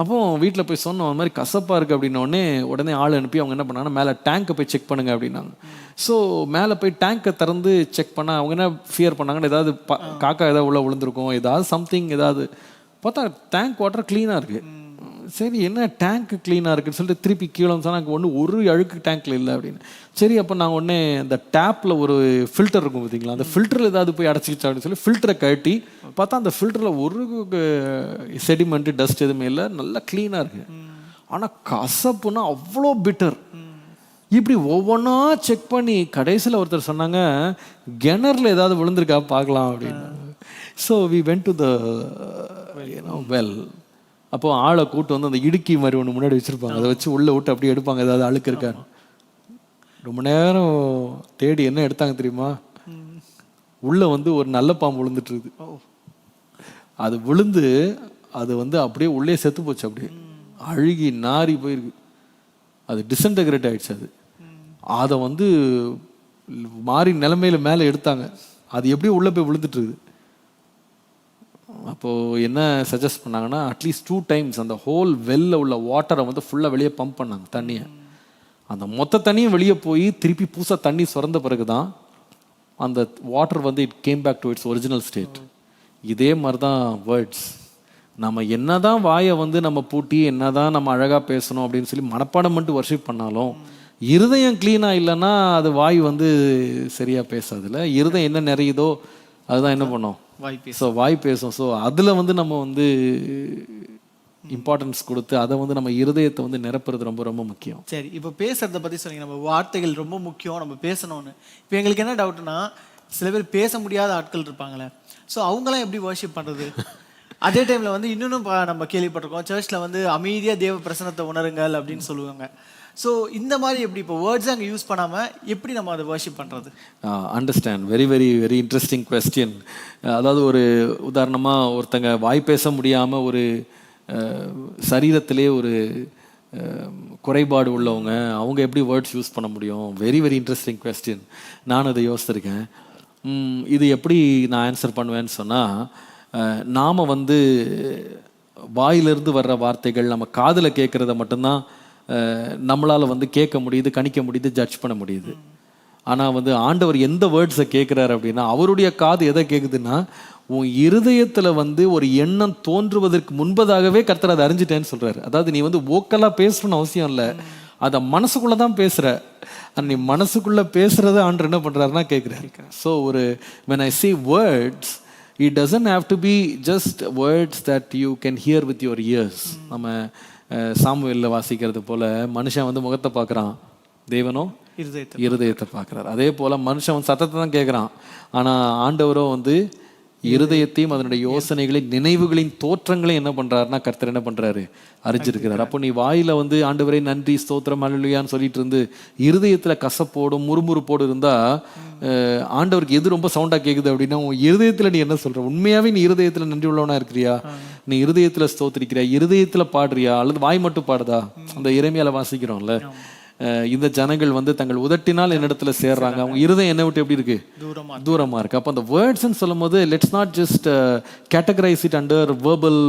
அப்போ வீட்டில் போய் சொன்னோம், அந்த மாதிரி கசப்பாக இருக்குது அப்படின்னோடனே உடனே ஆள் அனுப்பி அவங்க என்ன பண்ணாங்கன்னா, மேலே டேங்கை போய் செக் பண்ணுங்க அப்படின்னாங்க. ஸோ மேலே போய் டேங்கை திறந்து செக் பண்ணால் அவங்க என்ன ஃபியர் பண்ணாங்கன்னு, ஏதாவது காக்கா ஏதாவது உள்ளே விழுந்திருக்கும், ஏதாவது சம்திங், ஏதாவது பார்த்தா டேங்க் வாட்டர் க்ளீனாக இருக்குது. சரி, என்ன டேங்க்கு க்ளீனாக இருக்குன்னு சொல்லிட்டு திருப்பி கீழே சொன்னால் ஒரு அழுக்கு டேங்க்கில் இல்லை அப்படின்னு. சரி, அப்போ நான் உடனே அந்த டேப்பில் ஒரு ஃபில்டர் இருக்கும் பார்த்தீங்களா, அந்த ஃபில்டரில் ஏதாவது போய் அடைச்சிக்கிச்சா அப்படின்னு சொல்லி ஃபில்டரை கட்டி பார்த்தா அந்த ஃபில்டரில் ஒரு செடிமெண்ட்டு டஸ்ட் எதுவுமே இல்லை, நல்லா க்ளீனாக இருக்குது. ஆனால் கசப்புன்னா அவ்வளோ பிட்டர். இப்படி ஒவ்வொன்றா செக் பண்ணி கடைசியில் ஒருத்தர் சொன்னாங்க, கிணறுல ஏதாவது விழுந்திருக்கா பார்க்கலாம் அப்படின்னு. So we went to the well. அப்போது ஆளை கூட்டு வந்து அந்த இடுக்கி மாதிரி ஒன்று முன்னாடி வச்சுருப்பாங்க, அதை வச்சு உள்ளே விட்டு அப்படியே எடுப்பாங்க, ஏதாவது அழுக்கு இருக்கான்னு. ரொம்ப நேரம் தேடி என்ன எடுத்தாங்க தெரியுமா, உள்ளே வந்து ஒரு நல்ல பாம்பு விழுந்துட்டுருது. அது விழுந்து அது வந்து அப்படியே உள்ளே செத்து போச்சு, அப்படியே அழுகி நாரி போயிருக்கு, அது டிஸ்இன்டகிரேட் ஆகிடுச்சு. அதை வந்து மாறி நிலைமையில மேலே எடுத்தாங்க, அது எப்படியும் உள்ளே போய் விழுந்துட்டுருது. அப்போது என்ன சஜஸ்ட் பண்ணாங்கன்னா, அட்லீஸ்ட் 2 times அந்த ஹோல் வெல்ல உள்ள வாட்டரை வந்து ஃபுல்லாக வெளியே பம்ப் பண்ணாங்க தண்ணியை. அந்த மொத்த தண்ணியும் வெளியே போய் திருப்பி புதுசாக தண்ணி சுரந்த பிறகு தான் அந்த வாட்டர் வந்து it came back to its original state. இதே மாதிரி தான் வேர்ட்ஸ். நம்ம என்ன தான் வாயை வந்து நம்ம பூட்டி என்ன தான் நம்ம அழகாக பேசணும் அப்படின்னு சொல்லி மனப்பாடம் மட்டும் வர்ஷிப் பண்ணாலும் இருதயம் க்ளீனாக இல்லைன்னா அது வாய் வந்து சரியாக பேசாதுல்ல. இருதயம் என்ன நிறையுதோ அதுதான் என்ன பண்ணோம், வாய் பேசும். ஸோ அதில் வந்து நம்ம வந்து இம்பார்ட்டன்ஸ் கொடுத்து அதை வந்து நம்ம இருதயத்தை வந்து நிரப்புறது ரொம்ப ரொம்ப முக்கியம். சரி, இப்போ பேசுறத பற்றி சொன்னீங்க, நம்ம வார்த்தைகள் ரொம்ப முக்கியம், நம்ம பேசணும்னு. இப்போ எங்களுக்கு என்ன டவுட்னா, சில பேர் பேச முடியாத ஆட்கள் இருப்பாங்களே, ஸோ அவங்களாம் எப்படி வர்ஷிப் பண்ணுறது? அதே டைமில் வந்து இன்னொன்றும் நம்ம கேள்விப்பட்டிருக்கோம், சர்ச்சில் வந்து அமைதியாக தேவ பிரசனத்தை உணருங்கள் அப்படின்னு சொல்லுவாங்க. ஸோ இந்த மாதிரி எப்படி இப்போ வேர்ட்ஸ் அங்கே யூஸ் பண்ணாமல் எப்படி நம்ம அதை வர்ஷிப் பண்ணுறது? Understand, very very very interesting question. அதாவது ஒரு உதாரணமாக ஒருத்தங்க வாய் பேச முடியாமல் ஒரு சரீரத்திலே ஒரு குறைபாடு உள்ளவங்க, அவங்க எப்படி வேர்ட்ஸ் யூஸ் பண்ண முடியும்? Very very interesting question. நான் அதை யோசிச்சிருக்கேன். இது எப்படி நான் ஆன்சர் பண்ணுவேன்னு சொன்னால், நாம் வந்து வாயிலிருந்து வர்ற வார்த்தைகள் நம்ம காதில் கேட்குறத மட்டும்தான் நம்மளால் வந்து கேட்க முடியுது, கணிக்க முடியுது, ஜட்ஜ் பண்ண முடியுது. ஆனால் வந்து ஆண்டவர் எந்த வேர்ட்ஸை கேட்குறாரு அப்படின்னா, அவருடைய காது எதை கேட்குதுன்னா, உன் இருதயத்தில் வந்து ஒரு எண்ணம் தோன்றுவதற்கு முன்பதாகவே கர்த்தர் அதை அறிஞ்சிட்டேன்னு சொல்கிறாரு. அதாவது நீ வந்து ஓக்கலாக பேசணும்னு அவசியம் இல்லை, அதை மனசுக்குள்ளே தான் பேசுகிற. நீ மனசுக்குள்ளே பேசுகிறத ஆண்டவர் என்ன பண்ணுறாருன்னா கேட்குறாரு. ஸோ ஒரு when I say words, it doesn't have to be just words that you can hear with your ears. நம்ம சாமுவேலில் வாசிக்கிறது போல மனுஷன் வந்து முகத்தை பார்க்குறான், தேவனோ இருதயத்தை பார்க்குறாரு. அதே போல் மனுஷன் வந்து சத்தத்தை தான் கேட்குறான், ஆனால் ஆண்டவரோ வந்து இருதயத்தையும் அதனுடைய யோசனைகளின் நினைவுகளின் தோற்றங்களையும் என்ன பண்றாருன்னா கர்த்தர் என்ன பண்றாரு அறிஞ்சிருக்கிறார். அப்போ நீ வாயில வந்து ஆண்டவரே நன்றி ஸ்தோத்திரம் அல்லேலூயான்னு சொல்லிட்டு இருந்து இருதயத்துல கசப்போடும் முறுமுறுப்போடு இருந்தா ஆண்டவருக்கு எது ரொம்ப சவுண்டா கேக்குது அப்படின்னா உன் இருதயத்துல நீ என்ன சொல்ற? உண்மையாவே நீ இருதயத்துல நன்றி உள்ளவனா இருக்கிறியா? நீ இருதயத்துல ஸ்தோத்திரிக்கிறியா? இருதயத்துல பாடுறியா? அல்லது வாய் மட்டும் பாடுதா? அந்த இறைமையால வாசிக்கிறோம்ல, இந்த ஜனங்கள் வந்து தங்கள் உதட்டினால் என்னிடத்துல சேர்றாங்க, அவங்க இருதயம் என்ன விட்டு எப்படி இருக்கு? தூரமா இருக்கு. அப்போ அந்த வேர்ட்ஸ்ன்னு சொல்லும் போது let's not just categorize it under verbal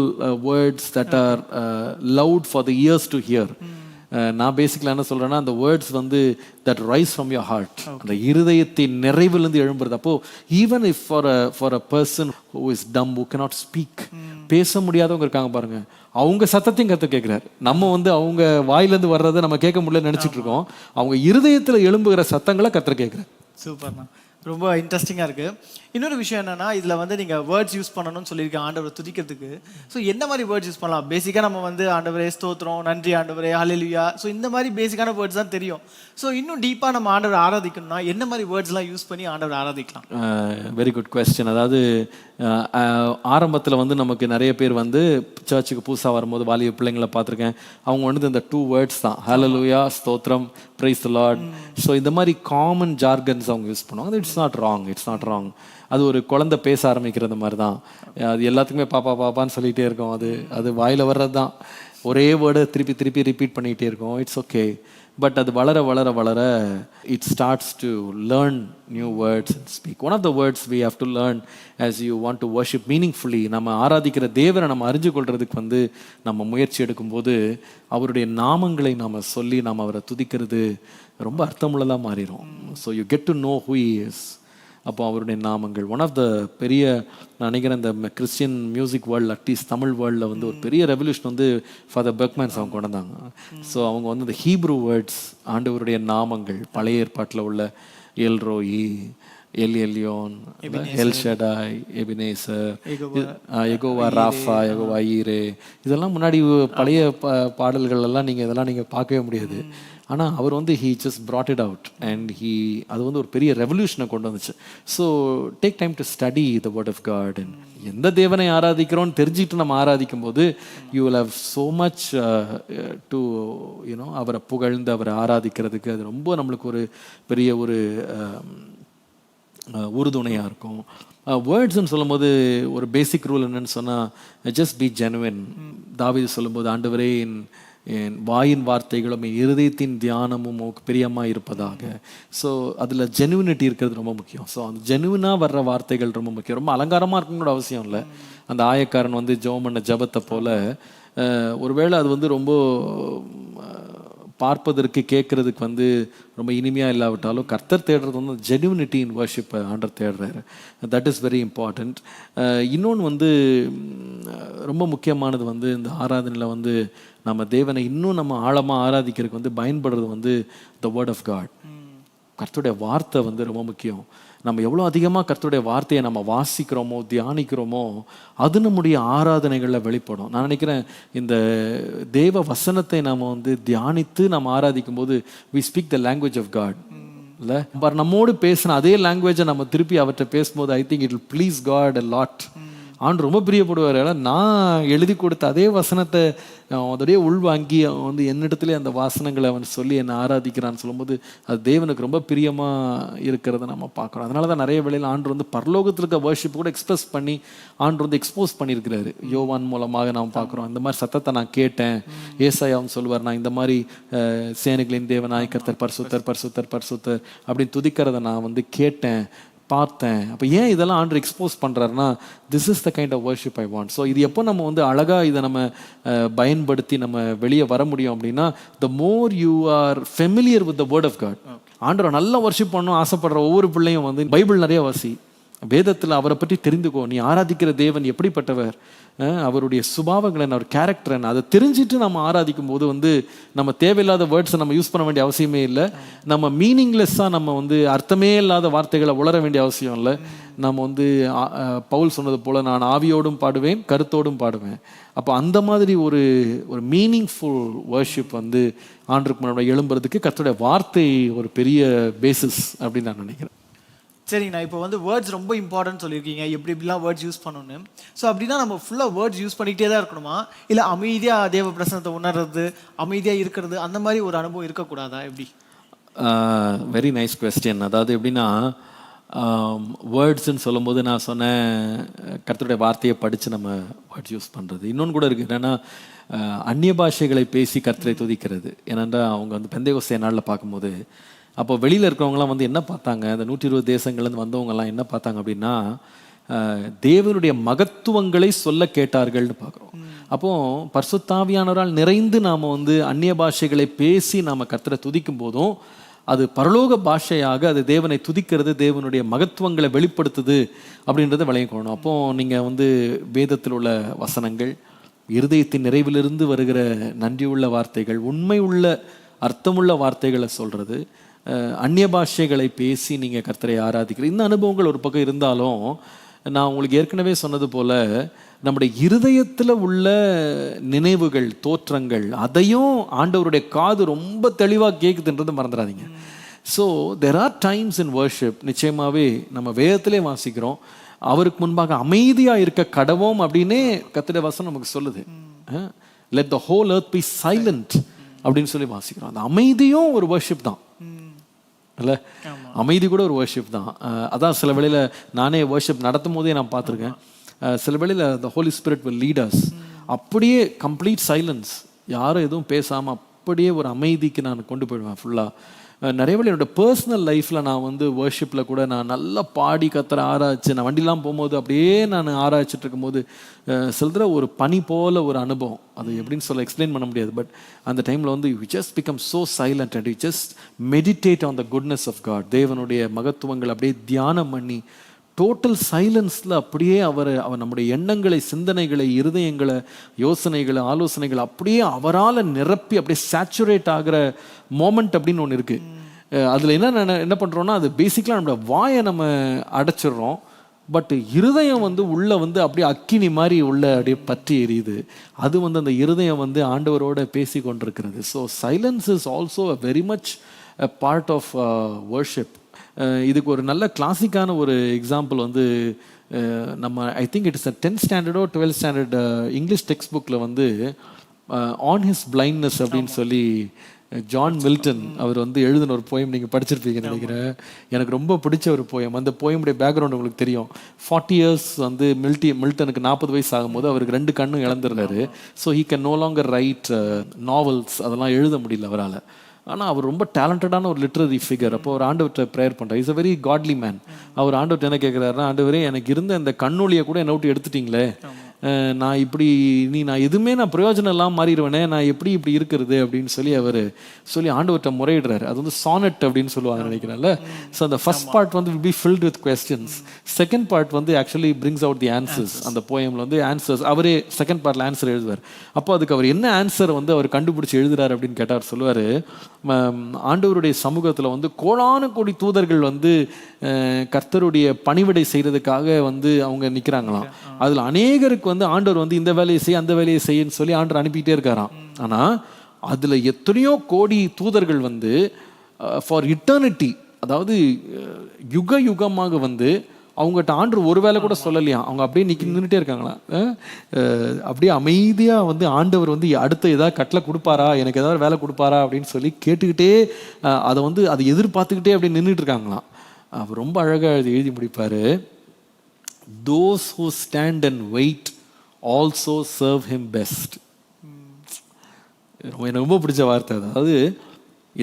words that are loud for the ears to hear. நான் பேசிக்கலாக என்ன சொல்றேன்னா, அந்த வேர்ட்ஸ் வந்து that rise from your heart, அந்த இருதயத்தின் நிறைவிலிருந்து எழும்புறது. அப்போ even if for a person who is dumb, who cannot speak, பேச முடியாதவங்க இருக்காங்க பாருங்க, அவங்க சத்தத்தையும் கர்த்தர் கேட்கிறார். நம்ம வந்து அவங்க வாயிலிருந்து வர்றதை நம்ம கேட்க முடியல நினைச்சிட்டு இருக்கோம், அவங்க இருதயத்துல எழும்புகிற சத்தங்களை கர்த்தர் கேட்கிறார். சூப்பர்ண்ணா, ரொம்ப இன்ட்ரெஸ்டிங்காக இருக்குது. இன்னொரு விஷயம் என்னென்னா, இதில் வந்து நீங்கள் வேர்ட்ஸ் யூஸ் பண்ணணும்னு சொல்லியிருக்கேன் ஆண்டவரை துதிக்கிறதுக்கு. ஸோ என்ன மாதிரி வேர்ட்ஸ் யூஸ் பண்ணலாம்? பேசிக்காக நம்ம வந்து ஆண்டவரே ஸ்தோத்திரம், நன்றி ஆண்டவரே, ஹல்லேலூயா, ஸோ இந்த மாதிரி பேசிக்கான வேர்ட்ஸ் தான் தெரியும். ஸோ இன்னும் டீப்பாக நம்ம ஆண்டவரை ஆராதிக்கணும்னா என்ன மாதிரி வேர்ட்ஸ்லாம் யூஸ் பண்ணி ஆண்டவரை ஆராதிக்கலாம்? Very good question. அதாவது ஆரம்பத்தில் வந்து நமக்கு நிறைய பேர் வந்து சர்ச்சுக்கு புதுசாக வரும்போது வாலிப பிள்ளைங்களை பார்த்துருக்கேன், அவங்க வந்து இந்த 2 வேர்ட்ஸ் தான், ஹல்லேலூயா, ஸ்தோத்திரம், பிரைஸ் தி லார்ட். ஸோ இந்த மாதிரி காமன் ஜார்கன்ஸ் அவங்க யூஸ் பண்ணுவாங்க. It's not wrong, it's not wrong. அது ஒரு குழந்தை பேச ஆரம்பிக்கிறது மாதிரி தான். அது எல்லாத்துக்குமே பாப்பா பாப்பான்னு சொல்லிகிட்டே இருக்கும். அது வாயில் வர்றது தான், ஒரே வேர்டை திருப்பி திருப்பி ரிப்பீட் பண்ணிகிட்டே இருக்கும். It's okay. பட் அது வளர வளர வளர it starts to learn new words and speak. One of the words we have to learn as you want to worship meaningfully. நம்ம ஆராதிக்கிற தேவனை நம்ம அறிஞ்சு கொள்றதுக்கு வந்து நம்ம முயற்சி எடுக்கும்போது அவருடைய நாமங்களை நாம் சொல்லி நாம் அவரை துதிக்கிறது ரொம்ப அர்த்தமுள்ளதாக மாறிடும். So you get to know who he is. அப்போ அவருடைய நாமங்கள் ஒன் ஆஃப் த பெரிய, நான் நினைக்கிறேன் இந்த Christian music world, at least Tamil வேர்ல்டில் வந்து ஒரு பெரிய ரெவல்யூஷன் வந்து ஃபாதர் பெர்க்மேன்ஸ் அவங்க கொண்டு வந்தாங்க. ஸோ அவங்க வந்து இந்த ஹீப்ரூ வேர்ட்ஸ், ஆண்டவருடைய நாமங்கள், பழைய ஏற்பாட்டில் உள்ள El Roi, Elyon, El Shaddai, Ebenezer, Jehovah Rapha, Jehovah Jireh, இதெல்லாம் முன்னாடி பழைய பாடல்கள் எல்லாம் இதெல்லாம் நீங்கள் பார்க்கவே முடியாது. ஆனால் அவர் வந்து he just brought it out and அது வந்து ஒரு பெரிய ரெவல்யூஷனை கொண்டு வந்துச்சு. So take time to study the word of God. எந்த தேவனை ஆராதிக்கிறோன்னு தெரிஞ்சுக்கிட்டு நம்ம ஆராதிக்கும் போது you will have so much to you know அவரை புகழ்ந்து அவரை ஆராதிக்கிறதுக்கு அது ரொம்ப நம்மளுக்கு ஒரு பெரிய ஒரு உறுதுணையாக இருக்கும். வேர்ட்ஸ்ன்னு சொல்லும்போது ஒரு பேசிக் ரூல் என்னன்னு சொன்னால் ஜஸ்ட் பி ஜெனுவின். தாவீது சொல்லும்போது ஆண்டவரே என் வாயின் வார்த்தைகளும் என் இருதயத்தின் தியானமும் பிரியமாக இருப்பதாக. ஸோ அதில் ஜெனுவினிட்டி இருக்கிறது ரொம்ப முக்கியம். ஸோ அந்த ஜெனுவினாக வர்ற வார்த்தைகள் ரொம்ப முக்கியம். ரொம்ப அலங்காரமாக இருக்கணும்னு அவசியம் இல்லை. அந்த ஆயக்காரன் வந்து ஜெபம் பண்ண ஜபத்தை போல ஒருவேளை அது வந்து ரொம்ப பார்ப்பதற்கு கேட்கறதுக்கு வந்து ரொம்ப இனிமையாக இல்லாவிட்டாலும் கர்த்தர் தேடுறது வந்து ஜெனுவினிட்டி இன் வர்ஷிப்பை ஆண்டர் தேடுறாரு. That is very important. இன்னொன்று வந்து ரொம்ப முக்கியமானது வந்து இந்த ஆராதனையில் வந்து நம்ம தேவனை இன்னும் நம்ம ஆழமாக ஆராதிக்கிறதுக்கு வந்து பயன்படுறது வந்து த வேர்ட் ஆஃப் காட். கர்த்தருடைய வார்த்தை வந்து ரொம்ப முக்கியம். நம்ம எவ்வளோ அதிகமாக கர்த்தருடைய வார்த்தையை நம்ம வாசிக்கிறோமோ தியானிக்கிறோமோ அது நம்முடைய ஆராதனைகளில் வெளிப்படும். நான் நினைக்கிறேன் இந்த தேவ வசனத்தை நம்ம வந்து தியானித்து நம்ம ஆராதிக்கும் போது we speak the language of God. இல்லை பட் நம்மோடு பேசின அதே லாங்குவேஜை நம்ம திருப்பி அவர்கிட்ட பேசும்போது I think it will please God a lot. And ரொம்ப பிரியப்படுவார். ஏன்னா நான் எழுதி கொடுத்த அதே வசனத்தை அதோடைய உள்வாங்கி அவன் வந்து என்னிடத்துல அந்த வாசனங்களை அவன் சொல்லி என்னை ஆராதிக்கிறான்னு சொல்லும்போது அது தேவனுக்கு ரொம்ப பிரியமாக இருக்கிறத நம்ம பார்க்குறோம். அதனால தான் நிறைய வேளையில் ஆண்டு வந்து பரலோகத்தில் இருக்க வர்ஷிப் கூட எக்ஸ்பிரஸ் பண்ணி ஆண்டு வந்து எக்ஸ்போஸ் பண்ணியிருக்கிறாரு. யோவான் மூலமாக நாம் பார்க்குறோம். இந்த மாதிரி சத்தத்தை நான் கேட்டேன். ஏசாயாவும் சொல்லுவார், நான் இந்த மாதிரி சேனைகளின் தேவனாய் கர்த்தர் பரிசுத்தர் பரிசுத்தர் பரிசுத்தர் அப்படின்னு துதிக்கிறத நான் வந்து கேட்டேன். பார்த்தேன். அப்போ ஏன் இதெல்லாம் ஆண்டவர் எக்ஸ்போஸ் பண்ணுறாருன்னா, this is the kind of worship I want. So இது எப்போ நம்ம வந்து அழகாக இதை நம்ம பயன்படுத்தி நம்ம வெளியே வர முடியும் அப்படின்னா, the more you are familiar with the word of God. ஆண்டவரை நல்லா வர்ஷிப் பண்ணணும் ஆசைப்படுற ஒவ்வொரு பிள்ளையும் வந்து பைபிள் நிறைய வாசி, வேதத்தில் அவரை பற்றி தெரிந்துக்கோ, நீ ஆராதிக்கிற தேவன் எப்படிப்பட்டவர், அவருடைய சுபாவங்களை, அவர் கேரக்டர் என்ன, அதை தெரிஞ்சுட்டு நம்ம ஆராதிக்கும் போது வந்து நம்ம தேவையில்லாத வேர்ட்ஸை நம்ம யூஸ் பண்ண வேண்டிய அவசியமே இல்லை. நம்ம மீனிங்லெஸ்ஸாக நம்ம வந்து அர்த்தமே இல்லாத வார்த்தைகளை உளர வேண்டிய அவசியம் இல்லை. நம்ம வந்து பவுல் சொன்னது போல் நான் ஆவியோடும் பாடுவேன் கருத்தோடும் பாடுவேன். அப்போ அந்த மாதிரி ஒரு மீனிங்ஃபுல் வர்ஷிப் வந்து ஆண்டருக்கு முன்னாடி எழும்புறதுக்கு கர்த்தருடைய வார்த்தை ஒரு பெரிய பேசிஸ் அப்படின்னு நான் நினைக்கிறேன். சரிங்கண்ணா, இப்போ வந்து வேர்ட்ஸ் ரொம்ப இம்பார்ட்டன்ட் சொல்லியிருக்கீங்க, எப்படி எப்படிலாம் வேர்ட்ஸ் யூஸ் பண்ணணும்னு. ஸோ அப்படின்னா நம்ம ஃபுல்லாக வேர்ட்ஸ் யூஸ் பண்ணிக்கிட்டே தான் இருக்கணுமா, இல்லை அமைதியாக தேவ பிரசனத்தை உணர்றது, அமைதியாக இருக்கிறது, அந்த மாதிரி ஒரு அனுபவம் இருக்கக்கூடாதா, எப்படி? Very nice question. அதாவது எப்படின்னா, வேர்ட்ஸ்ன்னு சொல்லும்போது நான் சொன்னேன் கர்த்தருடைய வார்த்தையை படித்து நம்ம வேர்ட்ஸ் யூஸ் பண்ணுறது. இன்னொன்று கூட இருக்குது, என்னென்னா அந்நிய பாஷைகளை பேசி கர்த்தரை துதிக்கிறது. ஏனென்றா அவங்க வந்து பெந்தைகோஸ்தே நாளில் பார்க்கும்போது, அப்போ வெளியில் இருக்கிறவங்களாம் வந்து என்ன பார்த்தாங்க, அந்த 120 தேசங்கள்லேருந்து வந்தவங்கலாம் என்ன பார்த்தாங்க அப்படின்னா, தேவனுடைய மகத்துவங்களை சொல்ல கேட்டார்கள்னு பார்க்குறோம். அப்போது பரிசுத்தாவியானவரால் நிறைந்து நாம் வந்து அந்நிய பாஷைகளை பேசி நாம் கர்த்தரை துதிக்கும் போதும் அது பரலோக பாஷையாக அது தேவனை துதிக்கிறது, தேவனுடைய மகத்துவங்களை வெளிப்படுத்துது அப்படின்றத விளங்கிக்கணும். அப்போது நீங்கள் வந்து வேதத்தில் உள்ள வசனங்கள், இருதயத்தின் நிறைவிலிருந்து வருகிற நன்றியுள்ள வார்த்தைகள், உண்மை உள்ள அர்த்தமுள்ள வார்த்தைகளை சொல்கிறது, அந்நிய பாஷைகளை பேசி நீங்கள் கர்த்தரை ஆராதிக்கிற இந்த அனுபவங்கள் ஒரு பக்கம் இருந்தாலும், நான் உங்களுக்கு ஏற்கனவே சொன்னது போல் நம்முடைய இருதயத்தில் உள்ள நினைவுகள், தோற்றங்கள், அதையும் ஆண்டவருடைய காது ரொம்ப தெளிவாக கேட்குதுன்றது மறந்துடாதீங்க. So there are times in worship, நிச்சயமாகவே நம்ம வேதத்திலே வாசிக்கிறோம், அவருக்கு முன்பாக அமைதியாக இருக்க கடவோம் அப்படின்னே கர்த்தருடைய வசனம் நமக்கு சொல்லுது. Let the whole earth be silent அப்படின்னு சொல்லி வாசிக்கிறோம். அந்த அமைதியும் ஒரு வர்ஷிப் தான் இல்லை, அமைதி கூட ஒரு வர்ஷிப் தான். அதான் சில வேளையில் நானே வர்ஷிப் நடத்தும் போதே நான் பார்த்துருக்கேன், சில வேளையில் the Holy Spirit will lead us, அப்படியே கம்ப்ளீட் சைலன்ஸ், யாரும் எதுவும் பேசாமல் அப்படியே ஒரு அமைதிக்கு நான் கொண்டு போயிடுவேன் ஃபுல்லாக. நிறைய வேளை என்னோடய பர்சனல் லைஃப்பில் நான் வந்து வர்ஷிப்பில் கூட நான் நல்லா பாடி கத்துற ஆராய்ச்சி, நான் வண்டிலாம் போகும்போது அப்படியே நான் ஆராய்ச்சிட்டு இருக்கும்போது சில ஒரு பனி போல் ஒரு அனுபவம், அது எப்படின்னு சொல்ல எக்ஸ்பிளைன் பண்ண முடியாது. பட் அந்த டைமில் வந்து you just become so silent and you just meditate on the goodness of God. தேவனுடைய மகத்துவங்கள் அப்படியே தியானம் பண்ணி டோட்டல் சைலன்ஸில் அப்படியே அவர் நம்முடைய எண்ணங்களை, சிந்தனைகளை, இருதயங்களை, யோசனைகளை, ஆலோசனைகளை அப்படியே அவரால் நிரப்பி அப்படியே சேச்சுரேட் ஆகிற மோமெண்ட் அப்படின்னு ஒன்று இருக்குது. அதில் என்ன பண்ணுறோன்னா, அது பேசிக்கலாக நம்மளோட வாயை நம்ம அடைச்சிடுறோம், பட் இருதயம் வந்து உள்ளே வந்து அப்படியே அக்கினி மாதிரி உள்ள அப்படியே பற்றி எரியுது. அது வந்து அந்த இருதயம் வந்து ஆண்டவரோட பேசி கொண்டிருக்கிறது. So silence is also a very much a part of worship. இதுக்கு ஒரு நல்ல கிளாசிக்கான ஒரு எக்ஸாம்பிள் வந்து நம்ம I think it is 10th ஸ்டாண்டர்டோ 12th ஸ்டாண்டர்ட் இங்கிலீஷ் டெக்ஸ்ட் புக்கில் வந்து ஆன் ஹிஸ் பிளைண்ட்னஸ் அப்படின்னு சொல்லி ஜான் மில்டன் அவர் வந்து எழுதின ஒரு போயம் நீங்கள் படிச்சிருப்பீங்கன்னு நினைக்கிறேன். எனக்கு ரொம்ப பிடிச்ச ஒரு போயம். அந்த போயமுடைய பேக்ரவுண்ட் உங்களுக்கு தெரியும். 40 years வந்து மில்டனுக்கு 40 வயசு ஆகும்போது அவருக்கு 2 கண்ணும் இழந்துருந்தாரு. So he can no longer write novels, அதெல்லாம் எழுத முடியல அவரால். ஆனால் அவர் ரொம்ப டேலண்டடான ஒரு லிட்ரரி ஃபிகர். அப்போ ஒரு ஆண்டவர்கிட்ட ப்ரேயர் பண்ணுறார். Is a very godly man. அவர் ஆண்டவர்கிட்ட என்ன கேட்குறாருன்னா, ஆண்டவரே எனக்கு இருந்த இந்த கண்ணொலியை கூட என்ன விட்டு எடுத்துட்டீங்களே, நான் இப்படி நான் எதுவுமே நான் பிரயோஜனம் இல்லாமல் மாறிடுவேனே, நான் எப்படி இப்படி இருக்கிறது அப்படின்னு சொல்லி ஆண்டவர்கிட்ட முறையிடுறாரு. அது வந்து சானட் அப்படின்னு சொல்லுவாங்க நினைக்கிறேன்ல. ஸோ அந்த ஃபர்ஸ்ட் பார்ட் வந்து will be filled with questions, second part வந்து actually brings out the answers. அந்த போயமில் வந்து ஆன்சர்ஸ் அவரே செகண்ட் பார்ட்டில் ஆன்சர் எழுதுவார். அப்போ அதுக்கு அவர் என்ன ஆன்சர் வந்து அவர் கண்டுபிடிச்சி எழுதுறாரு அப்படின்னு கேட்டார். சொல்லுவார், ஆண்டவருடைய சமூகத்தில் வந்து கோடான கோடி தூதர்கள் வந்து கர்த்தருடைய பணிவிடை செய்கிறதுக்காக வந்து அவங்க நிற்கிறாங்களாம். அதில் அநேகருக்கு வந்து ஆண்டவர் வந்து இந்த வேலையை செய்ய அந்த வேலையை செய்யன்னு சொல்லி ஆண்டவர் அனுப்பிக்கிட்டே இருக்காராம். ஆனால் அதில் எத்தனையோ கோடி தூதர்கள் வந்து ஃபார் இட்டர்னிட்டி, அதாவது யுக யுகமாக வந்து அவங்ககிட்ட ஆண்டவர் ஒரு வேலை கூட சொல்லலையா, அவங்க அப்படியே நின்றுட்டே இருக்காங்களா. அப்படியே அமைதியாக வந்து ஆண்டவர் வந்து அடுத்த ஏதாவது கட்டளை கொடுப்பாரா, எனக்கு ஏதாவது வேலை கொடுப்பாரா அப்படின்னு சொல்லி கேட்டுக்கிட்டே அதை எதிர்பார்த்துக்கிட்டே அப்படியே நின்றுட்டு இருக்காங்களாம். அவர் ரொம்ப அழகாக எழுதி முடிப்பார். Those who stand and wait also serve him best. எனக்கு ரொம்ப பிடிச்ச வார்த்தை. அதாவது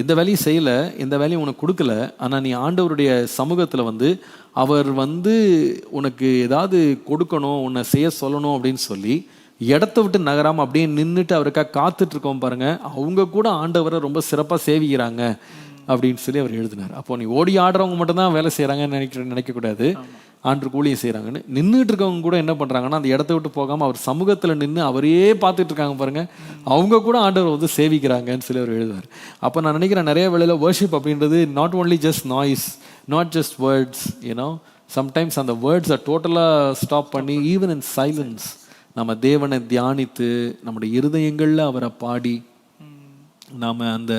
இந்த வேலையும் செய்யலை, இந்த வேலையும் உனக்கு கொடுக்கல, ஆனால் நீ ஆண்டவருடைய சமூகத்தில் வந்து அவர் வந்து உனக்கு ஏதாவது கொடுக்கணும், உன்னை செய்ய சொல்லணும் அப்படின்னு சொல்லி இடத்த விட்டு நகராமல் அப்படியே நின்றுட்டு அவருக்காக காத்துட்டு இருக்கோம் பாருங்க, அவங்க கூட ஆண்டவரை ரொம்ப சிறப்பாக சேவிக்கிறாங்க அப்படின்னு சொல்லி அவர் எழுதினார். அப்போ நீ ஓடி ஆடுறவங்க மட்டும்தான் வேலை செய்கிறாங்கன்னு நினைக்கக்கூடாது, ஆண்டு கூலியும் செய்கிறாங்கன்னு. நின்றுட்டு இருக்கவங்க கூட என்ன பண்ணுறாங்கன்னா அந்த இடத்த விட்டு போகாமல் அவர் சமூகத்தில் நின்று அவரையே பார்த்துட்டு இருக்காங்க பாருங்க, அவங்க கூட ஆண்டவர் வந்து சேவிக்கிறாங்கன்னு சொல்லி அவர் எழுதுவார். அப்போ நான் நினைக்கிறேன் நிறைய வேளையில் வர்ஷிப் அப்படின்றது not only just noise, not just words, you know sometimes அந்த வேர்ட்ஸை டோட்டலாக ஸ்டாப் பண்ணி ஈவன் இன் சைலன்ஸ் நம்ம தேவனை தியானித்து நம்முடைய இருதயங்களில் அவரை பாடி நாம் அந்த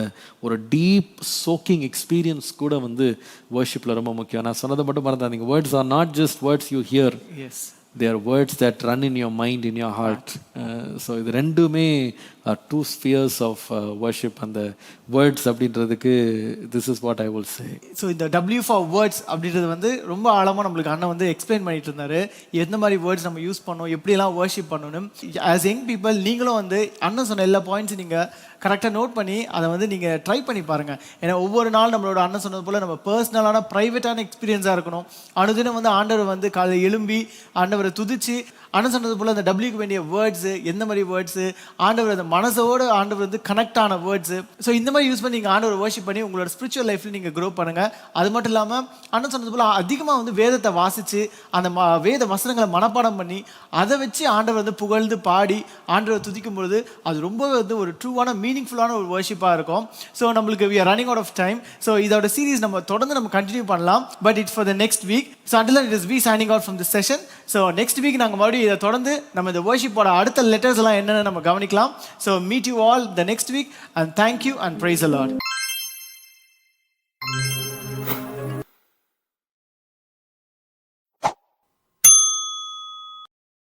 ஒரு டீப் சோக்கிங் எக்ஸ்பீரியன்ஸ் கூட வந்து வர்ஷிப்பில் ரொம்ப முக்கியம். நான் சொன்னதை மட்டும் மறந்தாதீங்க, words are not just words you hear, they are words that run in your mind, in your heart. So இது ரெண்டுமே are two spheres of worship. அந்த words அப்படின்றதுக்கு this is what I will say. So இந்த W for words அப்படின்றது வந்து ரொம்ப ஆழமாக நம்மளுக்கு அண்ணன் வந்து எக்ஸ்பிளைன் பண்ணிட்டு இருந்தாரு, எந்த மாதிரி வேர்ட்ஸ் நம்ம யூஸ் பண்ணணும், எப்படியெல்லாம் வர்ஷிப் பண்ணணும். ஆஸ் யங் பீப்புள் நீங்களும் வந்து அண்ணன் சொன்ன எல்லா பாயிண்ட்ஸும் நீங்கள் கரெக்டாக நோட் பண்ணி அதை வந்து நீங்கள் ட்ரை பண்ணி பாருங்கள். ஏன்னா ஒவ்வொரு நாள் நம்மளோட அண்ணன் சொன்னது போல் நம்ம பர்சனலான ப்ரைவேட்டான எக்ஸ்பீரியன்ஸாக இருக்கணும். அனுதினம் வந்து ஆண்டவர் வந்து காலையில் எழும்பி ஆண்டவரை துதிச்சு அண்ணன் சொன்னது போல் அந்த டபிள்யூக்கு வேண்டிய வேர்ட்ஸு, எந்த மாதிரி வேர்ட்ஸு, ஆண்டவர் அந்த மனசோடு ஆண்டவர் வந்து கனெக்ட் ஆன வேர்ட்ஸு, ஸோ இந்த மாதிரி யூஸ் பண்ணி நீங்கள் ஆண்டவர் வர்ஷிப் பண்ணி உங்களோட ஸ்பிரிச்சுவல் லைஃப்பில் நீங்கள் க்ரோ பண்ணுங்கள். அது மட்டும் இல்லாமல் அண்ணன் சொன்னது போல் அதிகமாக வந்து வேதத்தை வாசித்து அந்த வேத வசனங்களை மனப்பாடம் பண்ணி அதை வச்சு ஆண்டவர் வந்து புகழ்ந்து பாடி ஆண்டவர் துதிக்கும் பொழுது அது ரொம்பவே வந்து ஒரு ட்ரூவான மீனிங்ஃபுல்லான ஒரு வர்ஷிப்பாக இருக்கும். ஸோ நம்மளுக்கு we are running out of time. So இதோட சீரீஸ் நம்ம தொடர்ந்து நம்ம கண்டினியூ பண்ணலாம், but it's for the next week. So until then it is we signing out from this session. So next week நாங்கள் மறுபடியும் இதை தொடர்ந்து நம்ம இந்த வர்ஷிப்போட அடுத்த லெட்டர்ஸ் எல்லாம் என்னென்னு நம்ம கவனிக்கலாம். So meet you all the next week and thank you and praise the Lord.